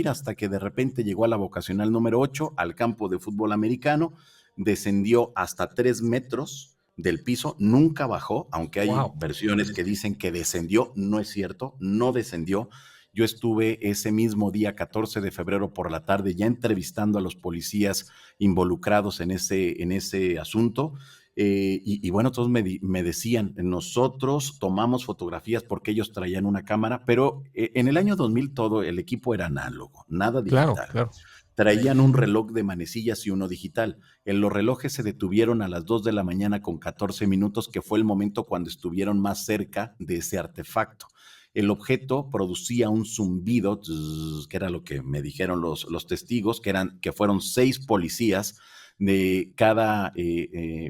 hasta que de repente llegó a la vocacional número 8, al campo de fútbol americano, descendió hasta 3 metros del piso, nunca bajó, aunque hay Wow. versiones que dicen que descendió, no es cierto, no descendió. Yo estuve ese mismo día, 14 de febrero por la tarde, ya entrevistando a los policías involucrados en ese asunto. Y bueno, todos me decían, nosotros tomamos fotografías porque ellos traían una cámara, pero en el año 2000 todo el equipo era análogo, nada Claro, digital. claro. Traían un reloj de manecillas y uno digital. Los relojes se detuvieron a las 2 de la mañana con 14 minutos, que fue el momento cuando estuvieron más cerca de ese artefacto. El objeto producía un zumbido, que era lo que me dijeron los testigos, que fueron 6 policías de cada,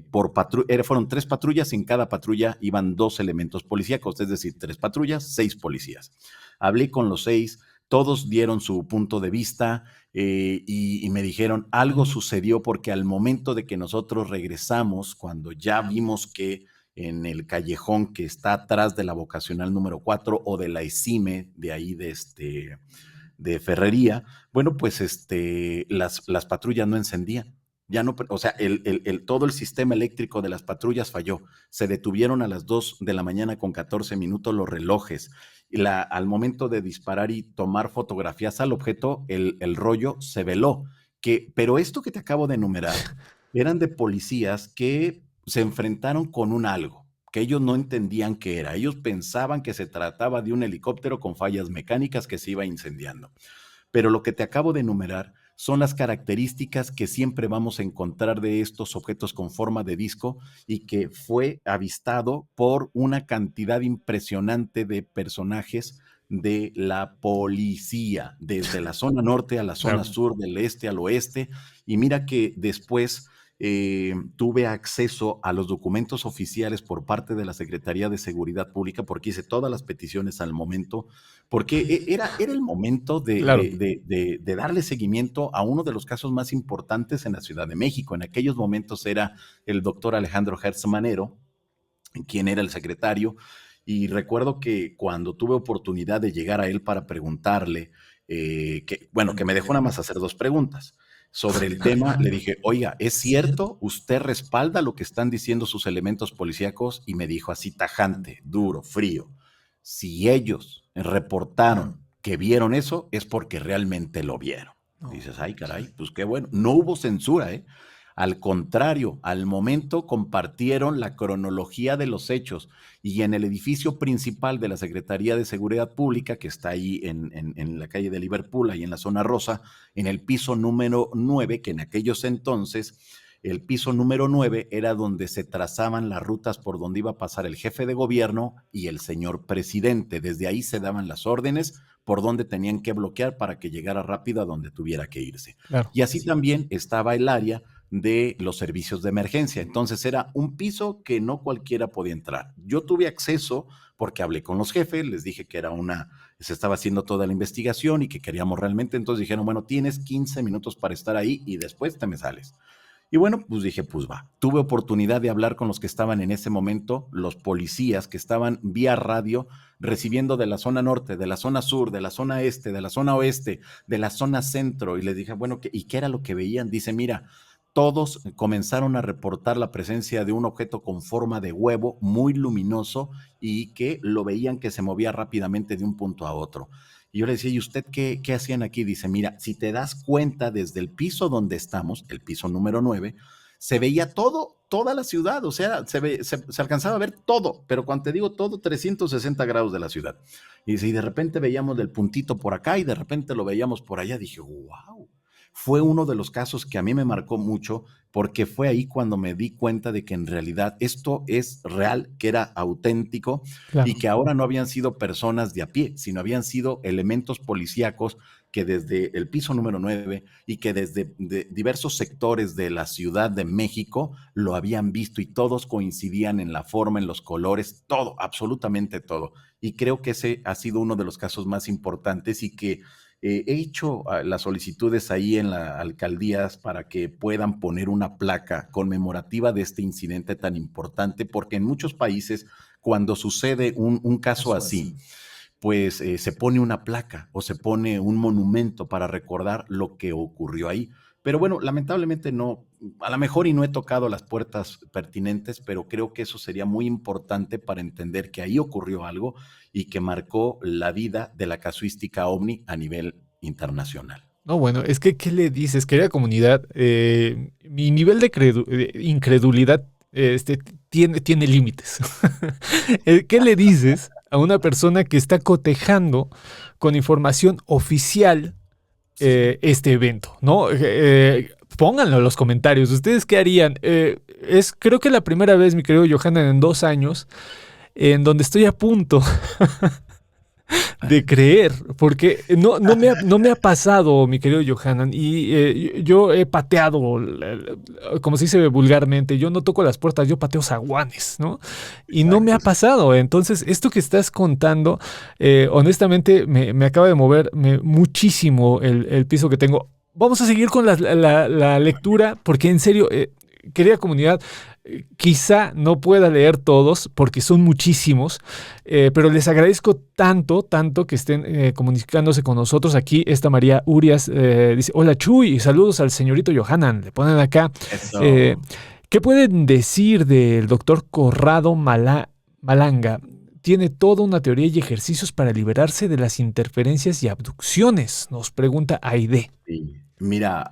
por patrulla, fueron 3 patrullas y en cada patrulla iban 2 elementos policíacos, es decir, 3 patrullas, 6 policías. Hablé con los 6, todos dieron su punto de vista y me dijeron, algo sucedió porque al momento de que nosotros regresamos, cuando ya vimos que en el callejón que está atrás de la vocacional número 4 o de la ESIME, de ahí de Ferrería, bueno, pues las patrullas no encendían. Ya no, o sea, todo el sistema eléctrico de las patrullas falló. Se detuvieron a las 2 de la mañana con 14 minutos los relojes. Al momento de disparar y tomar fotografías al objeto, el rollo se veló. Pero esto que te acabo de enumerar eran de policías que se enfrentaron con un algo que ellos no entendían qué era. Ellos pensaban que se trataba de un helicóptero con fallas mecánicas que se iba incendiando. Pero lo que te acabo de enumerar son las características que siempre vamos a encontrar de estos objetos con forma de disco y que fue avistado por una cantidad impresionante de personajes de la policía, desde la zona norte a la zona Claro. sur, del este al oeste. Y mira que después tuve acceso a los documentos oficiales por parte de la Secretaría de Seguridad Pública, porque hice todas las peticiones al momento, porque era el momento Claro. de darle seguimiento a uno de los casos más importantes en la Ciudad de México. En aquellos momentos era el doctor Alejandro Hertz Manero, quien era el secretario, y recuerdo que cuando tuve oportunidad de llegar a él para preguntarle, que me dejó nada más hacer 2 preguntas sobre el tema, le dije, oiga, ¿es cierto? ¿Usted respalda lo que están diciendo sus elementos policíacos? Y me dijo así tajante, duro, frío, si ellos reportaron que vieron eso, es porque realmente lo vieron. No. Dices, ay, caray, pues qué bueno. No hubo censura, ¿eh? Al contrario, al momento compartieron la cronología de los hechos y en el edificio principal de la Secretaría de Seguridad Pública, que está ahí en la calle de Liverpool, ahí en la zona rosa, en el piso número 9, que en aquellos entonces el piso número 9 era donde se trazaban las rutas por donde iba a pasar el jefe de gobierno y el señor presidente. Desde ahí se daban las órdenes por donde tenían que bloquear para que llegara rápido a donde tuviera que irse. Claro. Y así también estaba el área de los servicios de emergencia. Entonces era un piso que no cualquiera podía entrar. Yo tuve acceso porque hablé con los jefes, les dije que se estaba haciendo toda la investigación y que queríamos realmente. Entonces dijeron, bueno, tienes 15 minutos para estar ahí y después te me sales. Y bueno, pues dije, pues va. Tuve oportunidad de hablar con los que estaban en ese momento, los policías que estaban vía radio recibiendo de la zona norte, de la zona sur, de la zona este, de la zona oeste, de la zona centro. Y les dije, bueno, ¿y qué era lo que veían? Dice, mira, todos comenzaron a reportar la presencia de un objeto con forma de huevo muy luminoso y que lo veían que se movía rápidamente de un punto a otro. Y yo le decía, ¿y usted qué hacían aquí? Dice, mira, si te das cuenta desde el piso donde estamos, el piso número 9, se veía toda la ciudad, o sea, se alcanzaba a ver todo, pero cuando te digo todo, 360 grados de la ciudad. Y dice, y de repente veíamos del puntito por acá y de repente lo veíamos por allá. Dije, wow. Fue uno de los casos que a mí me marcó mucho porque fue ahí cuando me di cuenta de que en realidad esto es real, que era auténtico Claro. y que ahora no habían sido personas de a pie, sino habían sido elementos policíacos que desde el piso número 9 y que desde diversos sectores de la Ciudad de México lo habían visto y todos coincidían en la forma, en los colores, todo, absolutamente todo. Y creo que ese ha sido uno de los casos más importantes y que he hecho las solicitudes ahí en las alcaldías para que puedan poner una placa conmemorativa de este incidente tan importante, porque en muchos países, cuando sucede un caso así, pues se pone una placa o se pone un monumento para recordar lo que ocurrió ahí. Pero bueno, lamentablemente no, a lo mejor y no he tocado las puertas pertinentes, pero creo que eso sería muy importante para entender que ahí ocurrió algo y que marcó la vida de la casuística OVNI a nivel internacional. No, bueno, es que, ¿qué le dices, querida comunidad? Mi nivel de incredulidad tiene límites. ¿Qué le dices a una persona que está cotejando con información oficial este evento, ¿no? Pónganlo en los comentarios. ¿Ustedes qué harían? Creo que la primera vez, mi querido Johanan, en 2 años, en donde estoy a punto de creer, porque no me ha pasado, mi querido Johanan, y yo he pateado, como se dice vulgarmente, yo no toco las puertas, yo pateo zaguanes, ¿no? Y no me ha pasado. Entonces, esto que estás contando, honestamente, me acaba de mover muchísimo el piso que tengo. Vamos a seguir con la lectura, porque en serio, querida comunidad, quizá no pueda leer todos porque son muchísimos, pero les agradezco tanto que estén comunicándose con nosotros. Aquí está María Urias, dice, hola Chuy, y saludos al señorito Johanan, le ponen acá. ¿Qué pueden decir del doctor Corrado Malanga? Tiene toda una teoría y ejercicios para liberarse de las interferencias y abducciones, nos pregunta Aide. Sí. Mira,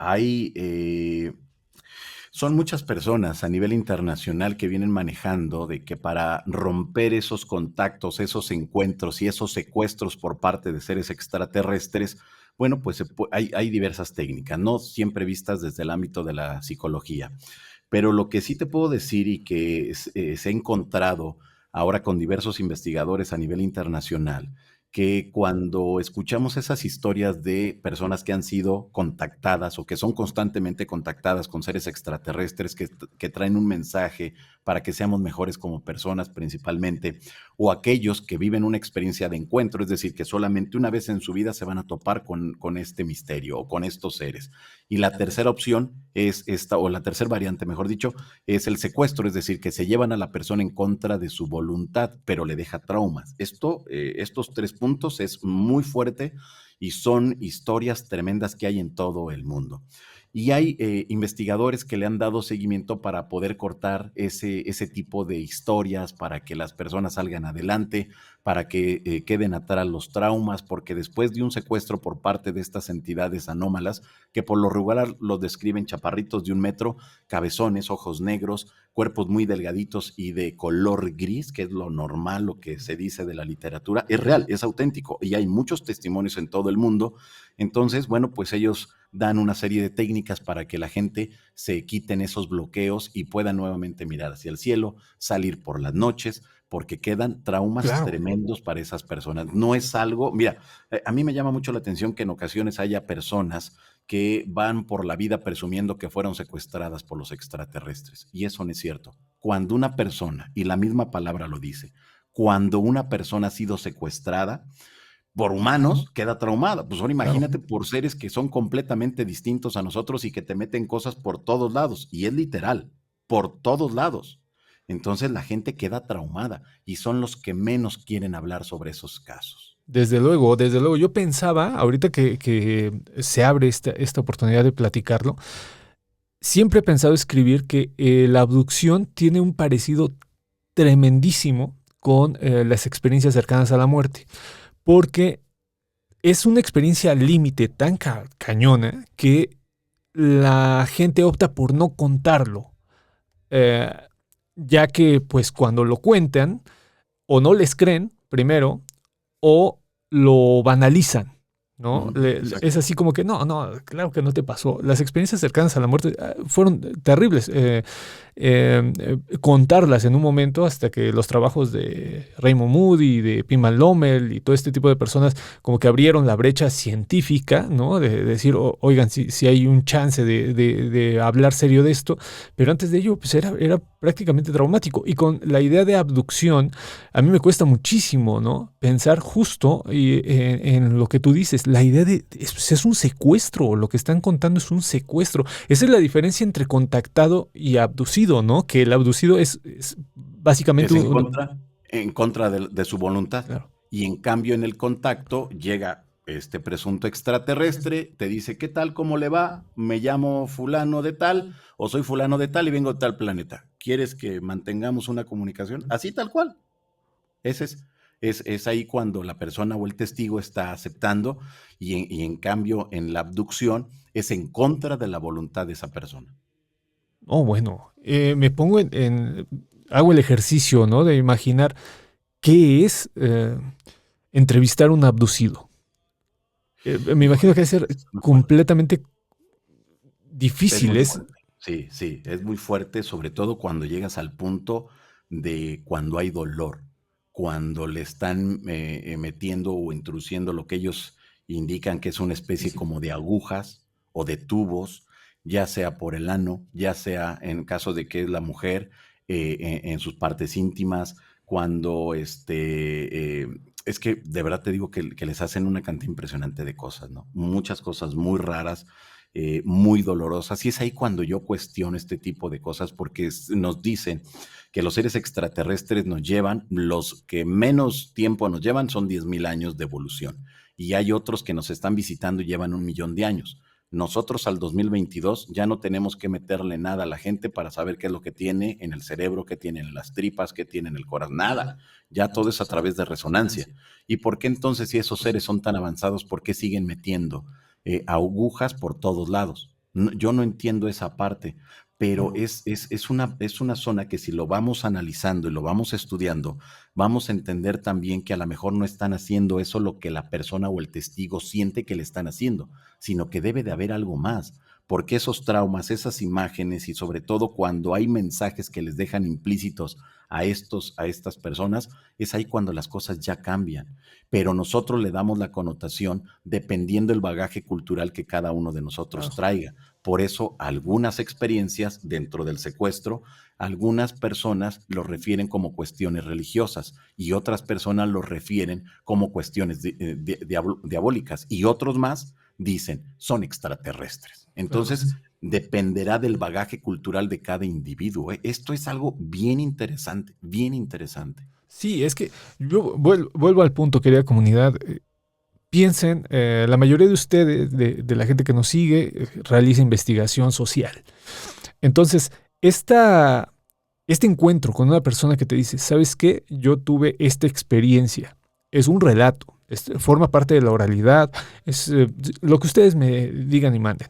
son muchas personas a nivel internacional que vienen manejando de que para romper esos contactos, esos encuentros y esos secuestros por parte de seres extraterrestres, bueno, pues hay diversas técnicas, no siempre vistas desde el ámbito de la psicología. Pero lo que sí te puedo decir y que se ha encontrado ahora con diversos investigadores a nivel internacional, que cuando escuchamos esas historias de personas que han sido contactadas o que son constantemente contactadas con seres extraterrestres que traen un mensaje para que seamos mejores como personas principalmente, o aquellos que viven una experiencia de encuentro, es decir, que solamente una vez en su vida se van a topar con este misterio o con estos seres. Y la tercera opción es esta, o la tercera variante, mejor dicho, es el secuestro, es decir, que se llevan a la persona en contra de su voluntad, pero le deja traumas. Estos 3 puntos es muy fuerte y son historias tremendas que hay en todo el mundo. Y hay investigadores que le han dado seguimiento para poder cortar ese tipo de historias, para que las personas salgan adelante, para que queden atrás los traumas, porque después de un secuestro por parte de estas entidades anómalas, que por lo regular los describen chaparritos de 1 metro, cabezones, ojos negros, cuerpos muy delgaditos y de color gris, que es lo normal, lo que se dice de la literatura, es real, es auténtico, y hay muchos testimonios en todo el mundo. Entonces, bueno, pues ellos dan una serie de técnicas para que la gente se quiten esos bloqueos y pueda nuevamente mirar hacia el cielo, salir por las noches, porque quedan traumas tremendos para esas personas. No es algo, mira, a mí me llama mucho la atención que en ocasiones haya personas que van por la vida presumiendo que fueron secuestradas por los extraterrestres, y eso no es cierto. Cuando una persona, y la misma palabra lo dice, cuando una persona ha sido secuestrada por humanos, queda traumada. Pues ahora imagínate por seres que son completamente distintos a nosotros y que te meten cosas por todos lados, y es literal, por todos lados. Entonces la gente queda traumada y son los que menos quieren hablar sobre esos casos. Desde luego. Yo pensaba, ahorita que se abre esta oportunidad de platicarlo, siempre he pensado escribir que la abducción tiene un parecido tremendísimo con las experiencias cercanas a la muerte, porque es una experiencia límite tan cañona que la gente opta por no contarlo, ya que pues cuando lo cuentan o no les creen primero o lo banalizan, ¿no? Es así como que no, claro que no te pasó. Las experiencias cercanas a la muerte fueron terribles. Contarlas en un momento hasta que los trabajos de Raymond Moody, de Piman Lommel y todo este tipo de personas como que abrieron la brecha científica, ¿no? De decir, oigan, si hay un chance de hablar serio de esto, pero antes de ello pues era prácticamente traumático. Y con la idea de abducción, a mí me cuesta muchísimo, ¿no? Pensar justo en lo que tú dices, la idea de es un secuestro, lo que están contando es un secuestro. Esa es la diferencia entre contactado y abducido, ¿no? Que el abducido es básicamente es en contra de su voluntad. Claro. Y en cambio en el contacto llega este presunto extraterrestre, te dice, ¿qué tal? ¿Cómo le va? Me llamo fulano de tal, o soy fulano de tal y vengo de tal planeta. ¿Quieres que mantengamos una comunicación? Así tal cual. Es ahí cuando la persona o el testigo está aceptando y en cambio en la abducción es en contra de la voluntad de esa persona. Oh, bueno, me pongo hago el ejercicio, ¿no? De imaginar qué es entrevistar a un abducido. Me imagino que debe ser completamente difícil. Sí, es muy fuerte, sobre todo cuando llegas al punto de cuando hay dolor, cuando le están metiendo o introduciendo lo que ellos indican que es una especie como de agujas o de tubos, ya sea por el ano, ya sea en caso de que es la mujer, en sus partes íntimas, cuando es que de verdad te digo que les hacen una cantidad impresionante de cosas, ¿no? Muchas cosas muy raras, muy dolorosas, y es ahí cuando yo cuestiono este tipo de cosas, porque nos dicen que los seres extraterrestres nos llevan, los que menos tiempo nos llevan son 10,000 años de evolución, y hay otros que nos están visitando y llevan 1,000,000 de años. Nosotros al 2022 ya no tenemos que meterle nada a la gente para saber qué es lo que tiene en el cerebro, qué tiene en las tripas, qué tiene en el corazón, nada. Ya todo es a través de resonancia. ¿Y por qué entonces, si esos seres son tan avanzados, por qué siguen metiendo agujas por todos lados? Yo no entiendo esa parte, pero es una zona que si lo vamos analizando y lo vamos estudiando, vamos a entender también que a lo mejor no están haciendo eso lo que la persona o el testigo siente que le están haciendo, sino que debe de haber algo más, porque esos traumas, esas imágenes y sobre todo cuando hay mensajes que les dejan implícitos a estas personas, es ahí cuando las cosas ya cambian. Pero nosotros le damos la connotación dependiendo del bagaje cultural que cada uno de nosotros traiga. Por eso algunas experiencias dentro del secuestro, algunas personas lo refieren como cuestiones religiosas y otras personas lo refieren como cuestiones diabólicas, y otros más dicen son extraterrestres. Entonces, dependerá del bagaje cultural de cada individuo. Esto es algo bien interesante, bien interesante. Sí, es que yo vuelvo al punto, querida comunidad. Piensen, la mayoría de ustedes, de la gente que nos sigue, realiza investigación social. Entonces, esta este encuentro con una persona que te dice, ¿sabes qué? Yo tuve esta experiencia. Es un relato, forma parte de la oralidad, es lo que ustedes me digan y manden.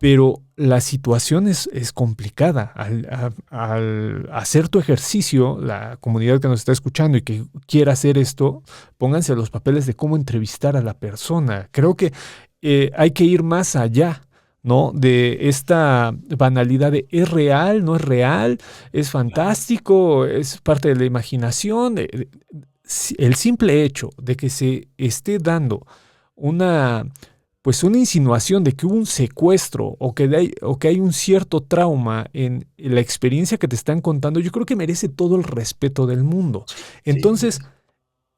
Pero la situación es complicada. Al hacer tu ejercicio, la comunidad que nos está escuchando y que quiera hacer esto, pónganse a los papeles de cómo entrevistar a la persona. Creo que hay que ir más allá, ¿no? De esta banalidad de ¿es real? ¿No es real? ¿Es Claro. fantástico? ¿Es parte de la imaginación? El simple hecho de que se esté dando una pues una insinuación de que hubo un secuestro o que hay un cierto trauma en la experiencia que te están contando, yo creo que merece todo el respeto del mundo. Sí, Entonces,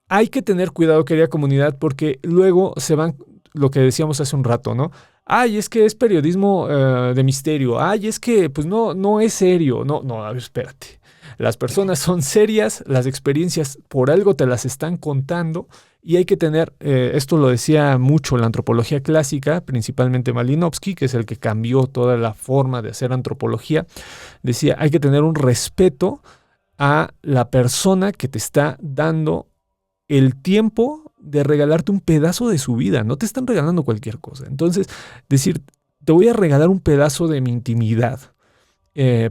hay que tener cuidado, querida comunidad, porque luego se van, lo que decíamos hace un rato, ¿no? Ay, es que es periodismo de misterio. Ay, es que pues no es serio. No, no, a ver, espérate. Las personas son serias, las experiencias por algo te las están contando y hay que tener, esto lo decía mucho la antropología clásica, principalmente Malinowski, que es el que cambió toda la forma de hacer antropología, decía, hay que tener un respeto a la persona que te está dando el tiempo de regalarte un pedazo de su vida. No te están regalando cualquier cosa. Entonces, decir, te voy a regalar un pedazo de mi intimidad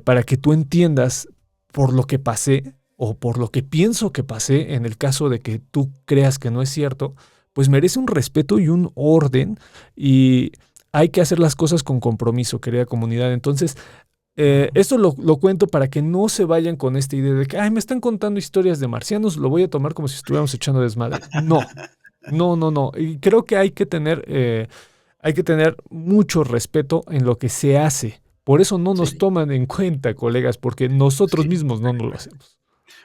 para que tú entiendas por lo que pasé o por lo que pienso que pasé en el caso de que tú creas que no es cierto, pues merece un respeto y un orden y hay que hacer las cosas con compromiso, querida comunidad. Entonces, esto lo cuento para que no se vayan con esta idea de que, ay, me están contando historias de marcianos, lo voy a tomar como si estuviéramos echando desmadre. No, no, no, no. Y creo que hay que tener mucho respeto en lo que se hace. Por eso no nos sí, toman en cuenta, colegas, porque nosotros sí. mismos no nos lo hacemos.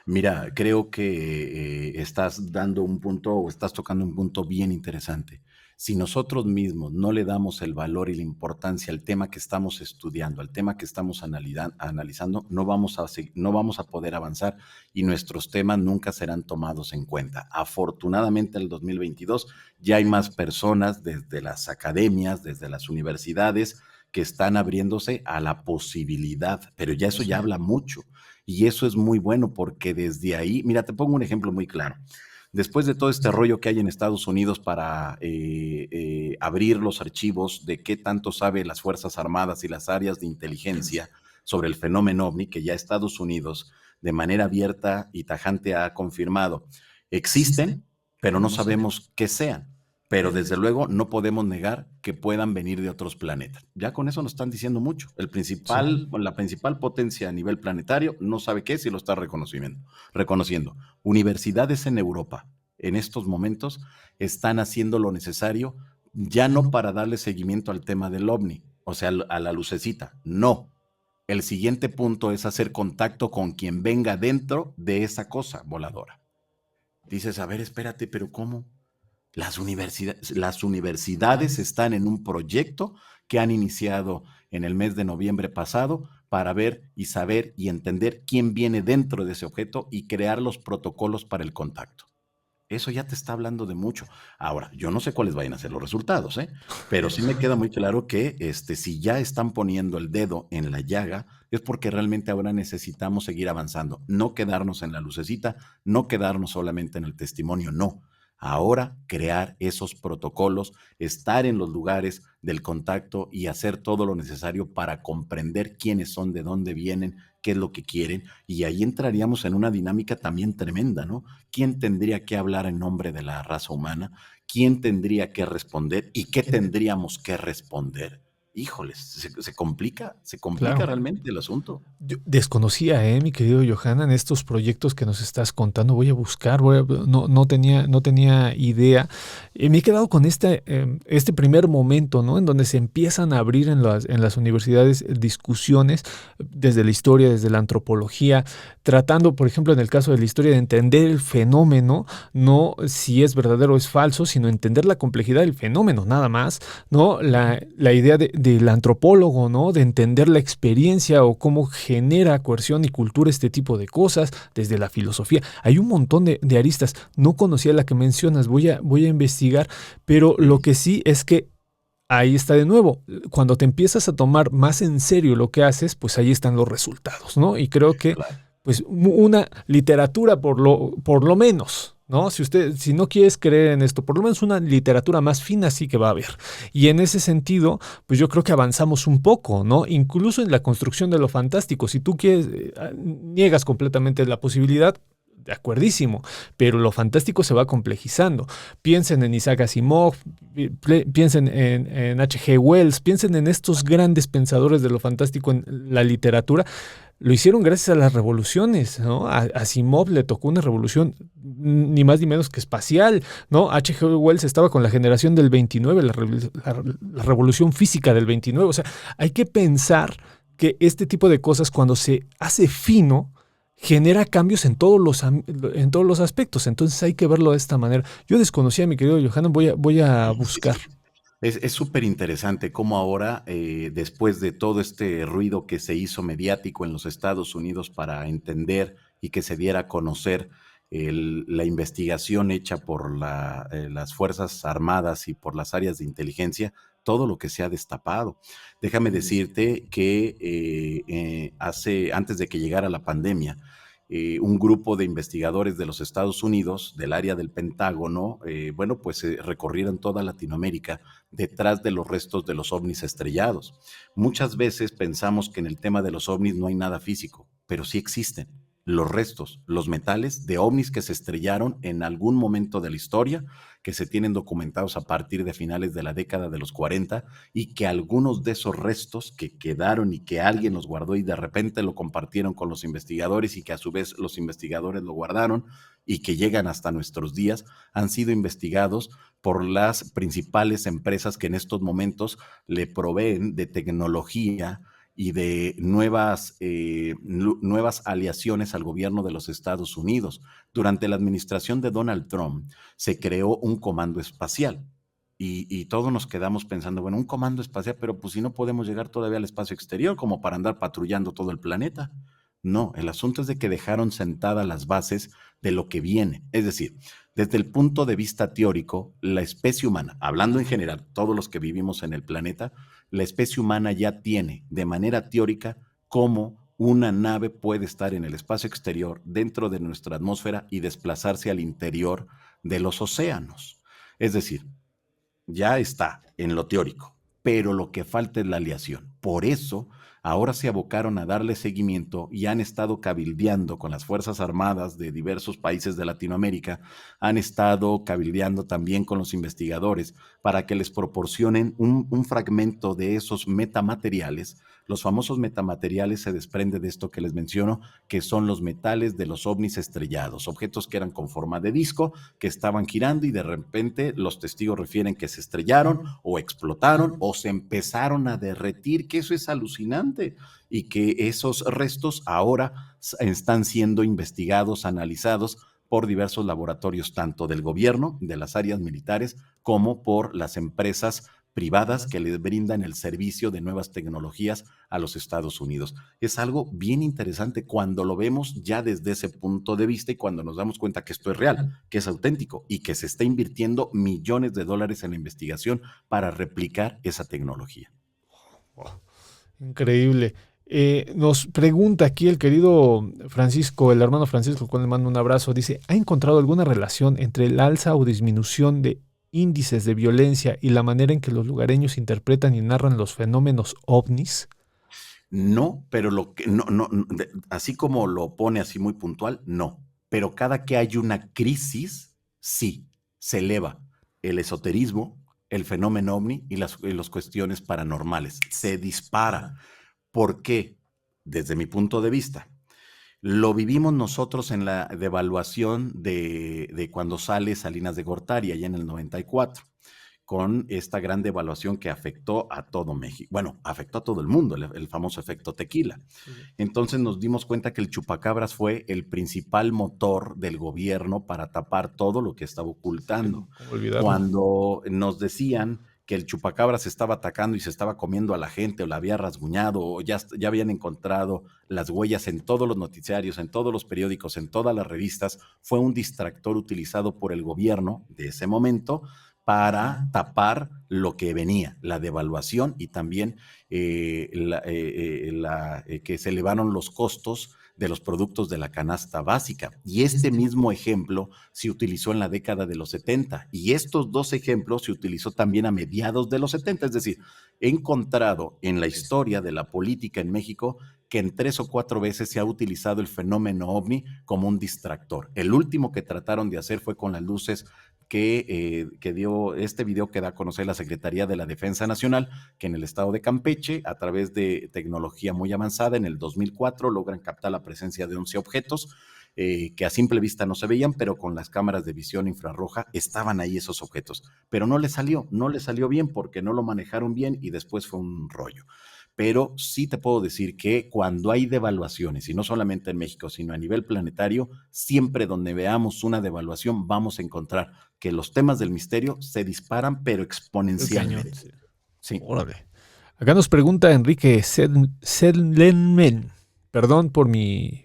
Mira, creo que estás dando un punto o estás tocando un punto bien interesante. Si nosotros mismos no le damos el valor y la importancia al tema que estamos estudiando, al tema que estamos analizando, no vamos a poder avanzar y nuestros temas nunca serán tomados en cuenta. Afortunadamente, en el 2022 ya hay más personas desde las academias, desde las universidades, que están abriéndose a la posibilidad, pero ya eso ya habla mucho. Y eso es muy bueno porque desde ahí, mira, te pongo un ejemplo muy claro. Después de todo este rollo que hay en Estados Unidos para abrir los archivos de qué tanto sabe las Fuerzas Armadas y las áreas de inteligencia sobre el fenómeno ovni, que ya Estados Unidos de manera abierta y tajante ha confirmado, existen, pero no sabemos qué sean. Pero desde luego no podemos negar que puedan venir de otros planetas. Ya con eso nos están diciendo mucho. Sí. La principal potencia a nivel planetario no sabe qué es y lo está reconociendo. Universidades en Europa en estos momentos están haciendo lo necesario ya no para darle seguimiento al tema del ovni, o sea, a la lucecita, no. El siguiente punto es hacer contacto con quien venga dentro de esa cosa voladora. Dices, a ver, espérate, pero ¿cómo? Las universidades están en un proyecto que han iniciado en el mes de noviembre pasado para ver y saber y entender quién viene dentro de ese objeto y crear los protocolos para el contacto. Eso ya te está hablando de mucho. Ahora, yo no sé cuáles vayan a ser los resultados, ¿eh? Pero sí me queda muy claro que si ya están poniendo el dedo en la llaga, es porque realmente ahora necesitamos seguir avanzando, no quedarnos en la lucecita, no quedarnos solamente en el testimonio, no. Ahora crear esos protocolos, estar en los lugares del contacto y hacer todo lo necesario para comprender quiénes son, de dónde vienen, qué es lo que quieren. Y ahí entraríamos en una dinámica también tremenda, ¿no? ¿Quién tendría que hablar en nombre de la raza humana? ¿Quién tendría que responder? ¿Y qué tendríamos que responder? Híjoles, se complica Claro. realmente el asunto. Yo desconocía, mi querido Johanan, estos proyectos que nos estás contando. Voy a buscar, no tenía idea. Me he quedado con este primer momento, ¿no? En donde se empiezan a abrir en las universidades discusiones desde la historia, desde la antropología, tratando, por ejemplo, en el caso de la historia, de entender el fenómeno, no si es verdadero o es falso, sino entender la complejidad del fenómeno, nada más, ¿no? La idea del antropólogo, ¿no? De entender la experiencia o cómo genera coerción y cultura este tipo de cosas, desde la filosofía. Hay un montón de aristas. No conocía la que mencionas, voy a investigar, pero lo que sí es que ahí está de nuevo. Cuando te empiezas a tomar más en serio lo que haces, pues ahí están los resultados, ¿no? Y creo que, Claro. pues, una literatura por lo menos, ¿no? Si no quieres creer en esto, por lo menos una literatura más fina sí que va a haber. Y en ese sentido, pues yo creo que avanzamos un poco, ¿no? Incluso en la construcción de lo fantástico. Si tú quieres, niegas completamente la posibilidad, de acuerdísimo, pero lo fantástico se va complejizando. Piensen en Isaac Asimov, piensen en H.G. Wells, piensen en estos grandes pensadores de lo fantástico en la literatura. Lo hicieron gracias a las revoluciones, ¿no? A Asimov le tocó una revolución ni más ni menos que espacial, ¿no? H.G. Wells estaba con la generación del 29, la revolución física del 29. O sea, hay que pensar que este tipo de cosas cuando se hace fino, genera cambios en todos los aspectos. Entonces hay que verlo de esta manera. Yo desconocía, mi querido Johanan, voy a Sí, sí, buscar. sí. Es súper interesante cómo ahora, después de todo este ruido que se hizo mediático en los Estados Unidos para entender y que se diera a conocer la investigación hecha por las Fuerzas Armadas y por las áreas de inteligencia, todo lo que se ha destapado. Déjame decirte que antes de que llegara la pandemia, un grupo de investigadores de los Estados Unidos, del área del Pentágono, bueno, pues recorrieron toda Latinoamérica detrás de los restos de los ovnis estrellados. Muchas veces pensamos que en el tema de los ovnis no hay nada físico, pero sí existen los restos, los metales de ovnis que se estrellaron en algún momento de la historia, que se tienen documentados a partir de finales de la década de los 40 y que algunos de esos restos que quedaron y que alguien los guardó y de repente lo compartieron con los investigadores y que a su vez los investigadores lo guardaron y que llegan hasta nuestros días, han sido investigados por las principales empresas que en estos momentos le proveen de tecnología y de nuevas aliaciones al gobierno de los Estados Unidos. Durante la administración de Donald Trump se creó un comando espacial y todos nos quedamos pensando, bueno, un comando espacial, pero pues si no podemos llegar todavía al espacio exterior como para andar patrullando todo el planeta. No, el asunto es de que dejaron sentadas las bases de lo que viene. Es decir, desde el punto de vista teórico, la especie humana, hablando en general, todos los que vivimos en el planeta, la especie humana ya tiene de manera teórica cómo una nave puede estar en el espacio exterior dentro de nuestra atmósfera y desplazarse al interior de los océanos. Es decir, ya está en lo teórico, pero lo que falta es la aleación. Por eso, ahora se abocaron a darle seguimiento y han estado cabildeando con las Fuerzas Armadas de diversos países de Latinoamérica, han estado cabildeando también con los investigadores para que les proporcionen un fragmento de esos metamateriales. Los famosos metamateriales se desprende de esto que les menciono, que son los metales de los ovnis estrellados, objetos que eran con forma de disco, que estaban girando y de repente los testigos refieren que se estrellaron o explotaron o se empezaron a derretir, que eso es alucinante y que esos restos ahora están siendo investigados, analizados por diversos laboratorios, tanto del gobierno, de las áreas militares, como por las empresas privadas que les brindan el servicio de nuevas tecnologías a los Estados Unidos. Es algo bien interesante cuando lo vemos ya desde ese punto de vista y cuando nos damos cuenta que esto es real, que es auténtico y que se está invirtiendo millones de dólares en la investigación para replicar esa tecnología. Oh, increíble. Nos pregunta aquí el querido Francisco, el hermano Francisco, con el mando un abrazo, dice, ¿ha encontrado alguna relación entre el alza o disminución de índices de violencia y la manera en que los lugareños interpretan y narran los fenómenos ovnis? No, pero así como lo pone así muy puntual, no. Pero cada que hay una crisis, sí, se eleva el esoterismo, el fenómeno ovni y las cuestiones paranormales. Se dispara. ¿Por qué? Desde mi punto de vista. Lo vivimos nosotros en la devaluación de cuando sale Salinas de Gortari, allá en el 94, con esta gran devaluación que afectó a todo México. Bueno, afectó a todo el mundo, el famoso efecto tequila. Entonces nos dimos cuenta que el chupacabras fue el principal motor del gobierno para tapar todo lo que estaba ocultando. ¿Cómo olvidarlo? Cuando nos decían que el chupacabras se estaba atacando y se estaba comiendo a la gente o la había rasguñado o ya habían encontrado las huellas en todos los noticiarios, en todos los periódicos, en todas las revistas, fue un distractor utilizado por el gobierno de ese momento para tapar lo que venía, la devaluación y también que se elevaron los costos de los productos de la canasta básica. Y este mismo ejemplo se utilizó en la década de los 70 y estos dos ejemplos se utilizó también a mediados de los 70. Es decir, he encontrado en la historia de la política en México que en 3 o 4 veces se ha utilizado el fenómeno ovni como un distractor. El último que trataron de hacer fue con las luces que dio este video que da a conocer la Secretaría de la Defensa Nacional, que en el estado de Campeche, a través de tecnología muy avanzada, en el 2004 logran captar la presencia de 11 objetos que a simple vista no se veían, pero con las cámaras de visión infrarroja estaban ahí esos objetos. Pero no les salió bien porque no lo manejaron bien y después fue un rollo. Pero sí te puedo decir que cuando hay devaluaciones, y no solamente en México, sino a nivel planetario, siempre donde veamos una devaluación vamos a encontrar que los temas del misterio se disparan, pero El cañón, exponencialmente. sí. Sí. Órale. Acá nos pregunta Enrique Sedlenmen. Perdón por mi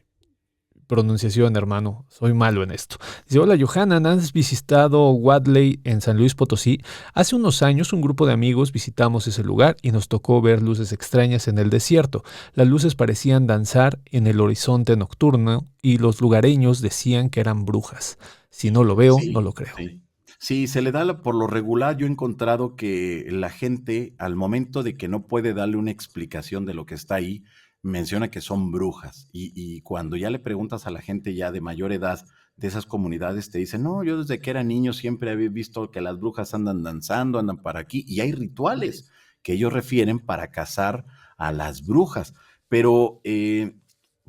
pronunciación, hermano. Soy malo en esto. Dice, hola Johanan, ¿has visitado Wadley en San Luis Potosí? Hace unos años un grupo de amigos visitamos ese lugar y nos tocó ver luces extrañas en el desierto. Las luces parecían danzar en el horizonte nocturno y los lugareños decían que eran brujas. Si no lo veo, no lo creo. Sí. Sí, se le da por lo regular. Yo he encontrado que la gente, al momento de que no puede darle una explicación de lo que está ahí, menciona que son brujas. Y cuando ya le preguntas a la gente ya de mayor edad de esas comunidades, te dicen, no, yo desde que era niño siempre había visto que las brujas andan danzando, andan para aquí, y hay rituales que ellos refieren para cazar a las brujas. Pero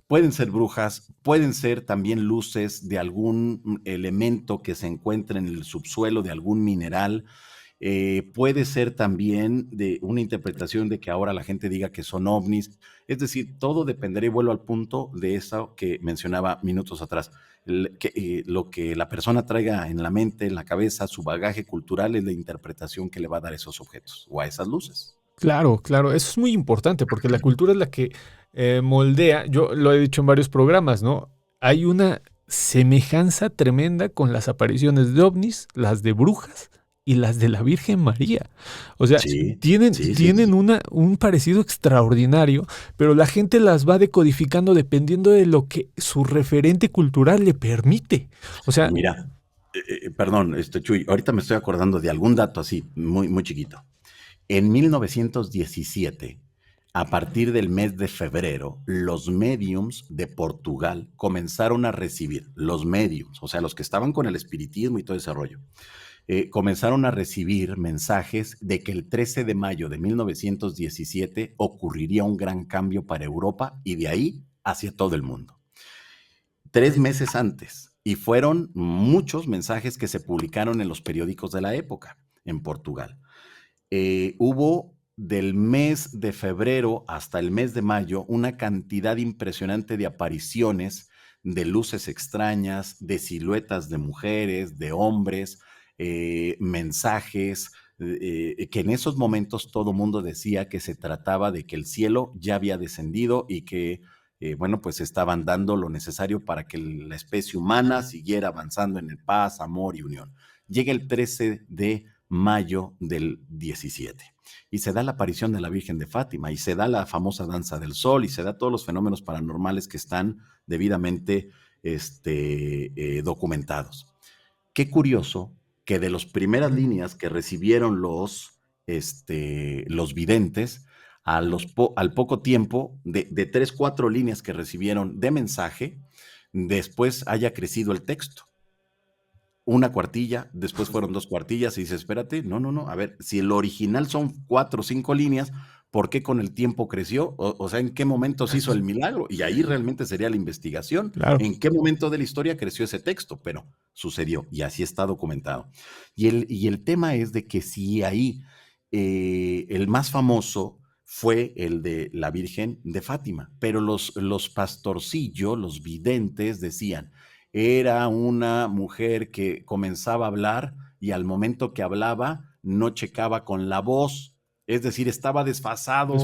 pueden ser brujas, pueden ser también luces de algún elemento que se encuentre en el subsuelo de algún mineral. Puede ser también de una interpretación de que ahora la gente diga que son ovnis. Es decir, todo dependerá, y vuelvo al punto de eso que mencionaba minutos atrás. Lo que la persona traiga en la mente, en la cabeza, su bagaje cultural es la interpretación que le va a dar a esos objetos o a esas luces. Claro, claro, eso es muy importante porque la cultura es la que moldea, yo lo he dicho en varios programas, ¿no? Hay una semejanza tremenda con las apariciones de ovnis, las de brujas y las de la Virgen María. O sea, Sí, tienen, sí, sí, tienen sí. un parecido extraordinario, pero la gente las va decodificando dependiendo de lo que su referente cultural le permite. O sea, Mira, perdón, Chuy, ahorita me estoy acordando de algún dato así, muy, muy chiquito. En 1917, a partir del mes de febrero, los mediums de Portugal comenzaron a recibir, los mediums, o sea, los que estaban con el espiritismo y todo ese rollo, comenzaron a recibir mensajes de que el 13 de mayo de 1917 ocurriría un gran cambio para Europa y de ahí hacia todo el mundo. 3 meses antes, y fueron muchos mensajes que se publicaron en los periódicos de la época en Portugal. Hubo del mes de febrero hasta el mes de mayo una cantidad impresionante de apariciones de luces extrañas, de siluetas de mujeres, de hombres, mensajes, que en esos momentos todo mundo decía que se trataba de que el cielo ya había descendido y que, bueno, pues estaban dando lo necesario para que la especie humana siguiera avanzando en el paz, amor y unión. Llega el 13 de mayo del 17 y se da la aparición de la Virgen de Fátima y se da la famosa danza del sol y se da todos los fenómenos paranormales que están debidamente documentados. Qué curioso que de las primeras líneas que recibieron los videntes, al poco tiempo, de 3, 4 líneas que recibieron de mensaje, después haya crecido el texto. Una cuartilla, después fueron 2 cuartillas y dice, espérate, no, a ver, si el original son 4 o 5 líneas, ¿por qué con el tiempo creció? O sea, ¿en qué momento se hizo el milagro? Y ahí realmente sería la investigación. claro. ¿En qué momento de la historia creció ese texto? Pero sucedió y así está documentado. Y el tema es de que si ahí el más famoso fue el de la Virgen de Fátima, pero los pastorcillos, los videntes decían, era una mujer que comenzaba a hablar y al momento que hablaba no checaba con la voz, es decir, estaba desfasado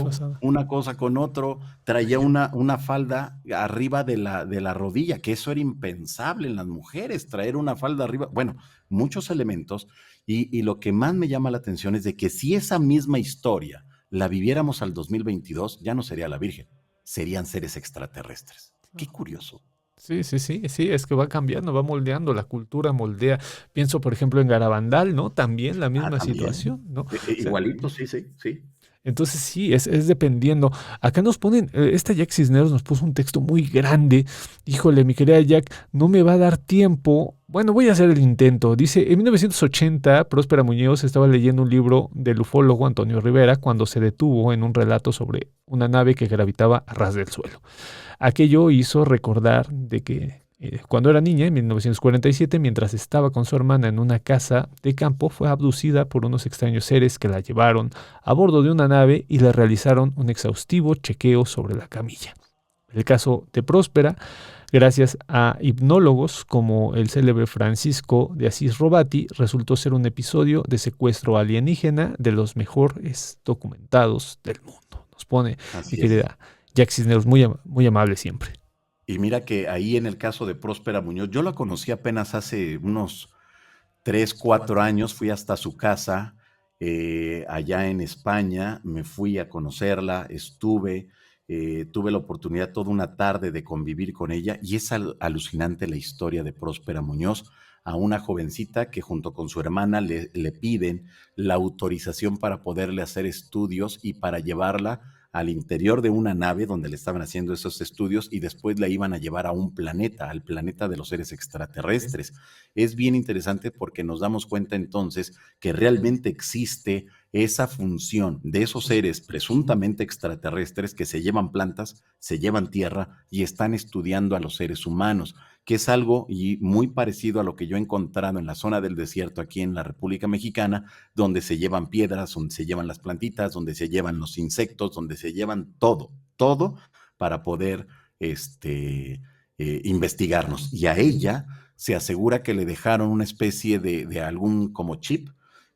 una cosa con otro, traía una falda arriba de la rodilla, que eso era impensable en las mujeres, traer una falda arriba, bueno, muchos elementos, Y lo que más me llama la atención es de que si esa misma historia la viviéramos al 2022, ya no sería la Virgen, serían seres extraterrestres. Qué curioso. Sí, sí, sí, sí, es que va cambiando, va moldeando, la cultura moldea. Pienso, por ejemplo, en Garabandal, ¿no? También la Ah, misma también. situación, ¿no? O sea, Igualito, sí, sí, sí. entonces sí, es dependiendo. Acá nos ponen, esta Jack Cisneros nos puso un texto muy grande. Híjole, mi querida Jack, no me va a dar tiempo. Bueno, voy a hacer el intento. Dice, en 1980, Próspera Muñoz estaba leyendo un libro del ufólogo Antonio Rivera cuando se detuvo en un relato sobre una nave que gravitaba a ras del suelo. Aquello hizo recordar de que cuando era niña, en 1947, mientras estaba con su hermana en una casa de campo, fue abducida por unos extraños seres que la llevaron a bordo de una nave y le realizaron un exhaustivo chequeo sobre la camilla. El caso de Próspera, gracias a hipnólogos como el célebre Francisco de Asís Robati, resultó ser un episodio de secuestro alienígena de los mejores documentados del mundo. Nos pone mi Así es. querida Jack Cisneros, muy, muy amable siempre. Y mira que ahí en el caso de Próspera Muñoz, yo la conocí apenas hace unos 3, 4 años, fui hasta su casa allá en España, me fui a conocerla, estuve, tuve la oportunidad toda una tarde de convivir con ella y es alucinante la historia de Próspera Muñoz, a una jovencita que junto con su hermana le piden la autorización para poderle hacer estudios y para llevarla al interior de una nave donde le estaban haciendo esos estudios y después la iban a llevar a un planeta, al planeta de los seres extraterrestres. Es bien interesante porque nos damos cuenta entonces que realmente existe esa función de esos seres presuntamente extraterrestres que se llevan plantas, se llevan tierra y están estudiando a los seres humanos, que es algo y muy parecido a lo que yo he encontrado en la zona del desierto aquí en la República Mexicana, donde se llevan piedras, donde se llevan las plantitas, donde se llevan los insectos, donde se llevan todo, todo para poder investigarnos. Y a ella se asegura que le dejaron una especie de algún como chip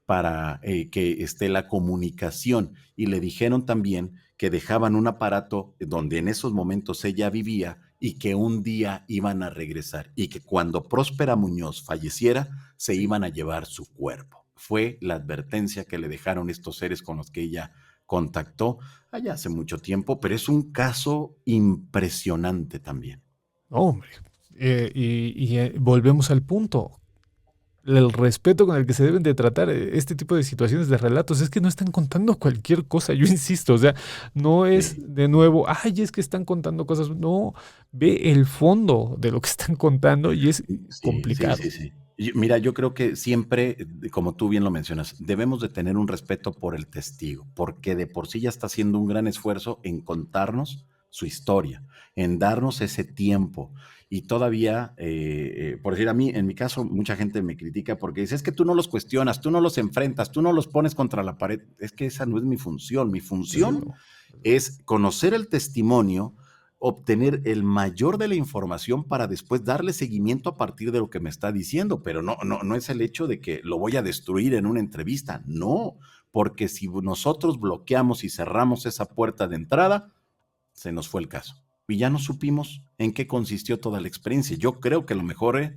para que esté la comunicación y le dijeron también que dejaban un aparato donde en esos momentos ella vivía y que un día iban a regresar y que cuando Próspera Muñoz falleciera se iban a llevar su cuerpo. Fue la advertencia que le dejaron estos seres con los que ella contactó allá hace mucho tiempo, pero es un caso impresionante también. No, hombre, volvemos al punto. El respeto con el que se deben de tratar este tipo de situaciones de relatos es que no están contando cualquier cosa, yo insisto, o sea, no es Sí. de nuevo, ay, es que están contando cosas, no, ve el fondo de lo que están contando y es Sí, sí, complicado. sí, sí. Mira, yo creo que siempre, como tú bien lo mencionas, debemos de tener un respeto por el testigo, porque de por sí ya está haciendo un gran esfuerzo en contarnos su historia, en darnos ese tiempo. Y todavía, por decir a mí, en mi caso, mucha gente me critica porque dice, es que tú no los cuestionas, tú no los enfrentas, tú no los pones contra la pared. Es que esa no es mi función. Mi Desde función luego, desde luego. es conocer el testimonio, obtener el mayor de la información para después darle seguimiento a partir de lo que me está diciendo, pero no es el hecho de que lo voy a destruir en una entrevista, no, porque si nosotros bloqueamos y cerramos esa puerta de entrada, se nos fue el caso. Y ya no supimos en qué consistió toda la experiencia. Yo creo que lo mejor es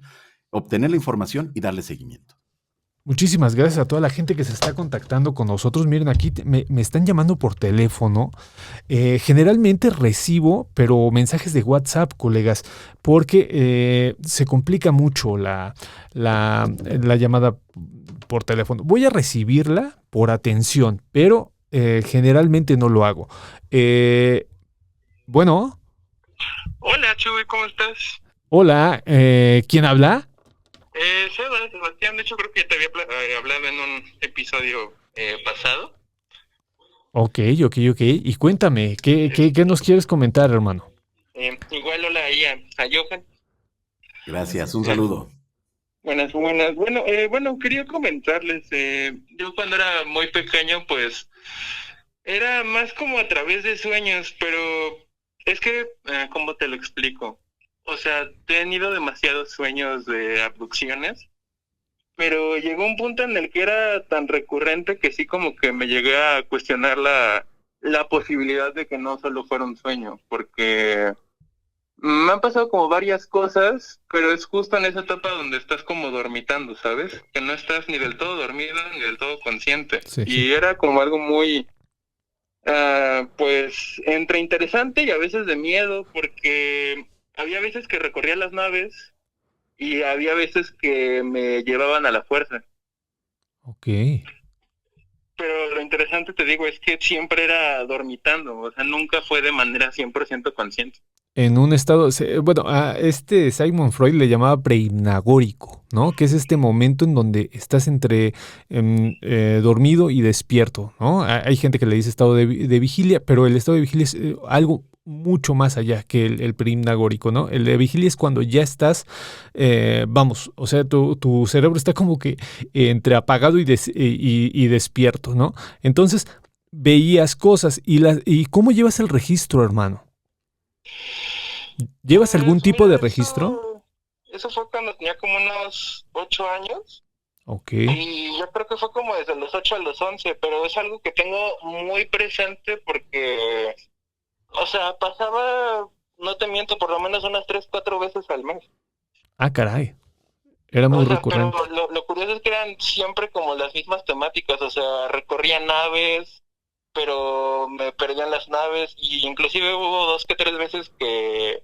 obtener la información y darle seguimiento. Muchísimas gracias a toda la gente que se está contactando con nosotros. Miren, aquí me están llamando por teléfono. Generalmente recibo, pero mensajes de WhatsApp, colegas, porque se complica mucho la llamada por teléfono. Voy a recibirla por atención, pero generalmente no lo hago. Bueno, Hola, Chuy, ¿cómo estás? hola, ¿quién habla? Sebastián, de hecho creo que ya te había hablado en un episodio pasado. Ok, ok, ok. Y cuéntame, ¿qué nos quieres comentar, hermano? Igual hola ahí a Johan. Gracias, un Eh, saludo. buenas, buenas. Bueno, quería comentarles, yo cuando era muy pequeño, pues era más como a través de sueños, pero es que, ¿cómo te lo explico? O sea, he tenido demasiados sueños de abducciones. Pero llegó un punto en el que era tan recurrente que sí como que me llegué a cuestionar la posibilidad de que no solo fuera un sueño, porque Me han pasado como varias cosas, pero es justo en esa etapa donde estás como dormitando, ¿sabes? Que no estás ni del todo dormido ni del todo consciente. Sí, sí. Y era como algo muy, pues, entre interesante y a veces de miedo, porque había veces que recorría las naves y había veces que me llevaban a la fuerza. Ok. Pero lo interesante, te digo, es que siempre era dormitando, o sea, nunca fue de manera 100% consciente. En un estado, bueno, a este Sigmund Freud le llamaba prehipnagórico, ¿no? Que es este momento en donde estás entre dormido y despierto, ¿no? Hay gente que le dice estado de vigilia, pero el estado de vigilia es algo mucho más allá que el prehipnagórico, ¿no? El de vigilia es cuando ya estás, vamos, o sea, tu cerebro está como que entre apagado y despierto, ¿no? Entonces, veías cosas y ¿cómo llevas el registro, hermano? ¿Llevas algún Pues tipo de mira, registro? eso fue cuando tenía como unos 8 años. Ok. Y yo creo que fue como desde los 8 a los 11, pero es algo que tengo muy presente porque, o sea, pasaba, no te miento, por lo menos unas 3 4 veces al mes. Ah, caray. Era muy O sea, pero recurrente. lo curioso es que eran siempre como las mismas temáticas, o sea, recorría naves, pero me perdían las naves, y inclusive hubo 2 que 3 veces que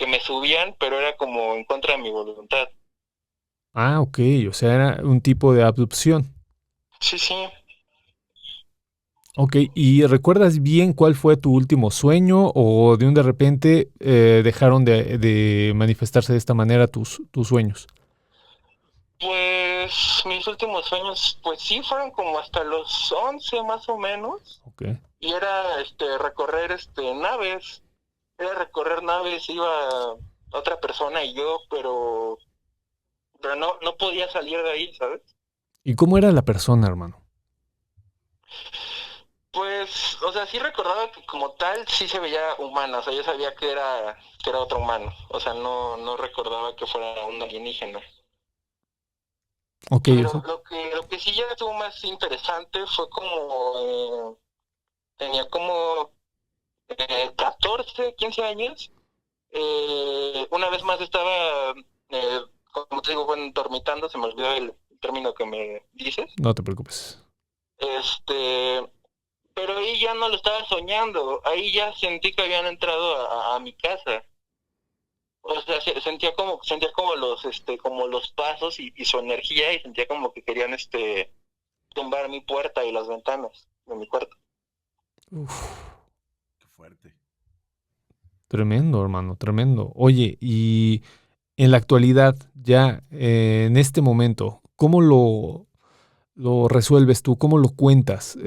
me subían, pero era como en contra de mi voluntad. Ah, ok. O sea, era un tipo de abducción. Sí, sí. Ok. ¿Y recuerdas bien cuál fue tu último sueño o de un de repente dejaron de manifestarse de esta manera tus sueños? Pues mis últimos sueños, pues sí, fueron como hasta los 11 más o menos, Ok. y era recorrer naves, era recorrer naves, iba otra persona y yo, pero no podía salir de ahí, ¿sabes? ¿Y cómo era la persona, hermano? Pues, o sea, sí recordaba que como tal sí se veía humana, o sea, yo sabía que era otro humano, o sea, no recordaba que fuera un alienígena. Ok, o Pero sea, lo que sí ya estuvo más interesante fue como, tenía como 14, 15 años. Una vez más estaba, eh, como te digo, bueno, dormitando, se me olvidó el término que me dices. no te preocupes. Este, pero ahí ya no lo estaba soñando, ahí ya sentí que habían entrado a mi casa. O sea, sentía como los pasos y su energía, y sentía como que querían tumbar mi puerta y las ventanas de mi cuarto. Uf, Qué fuerte. tremendo, hermano, tremendo. Oye, y en la actualidad, ya en este momento, ¿cómo lo resuelves tú? ¿Cómo lo cuentas?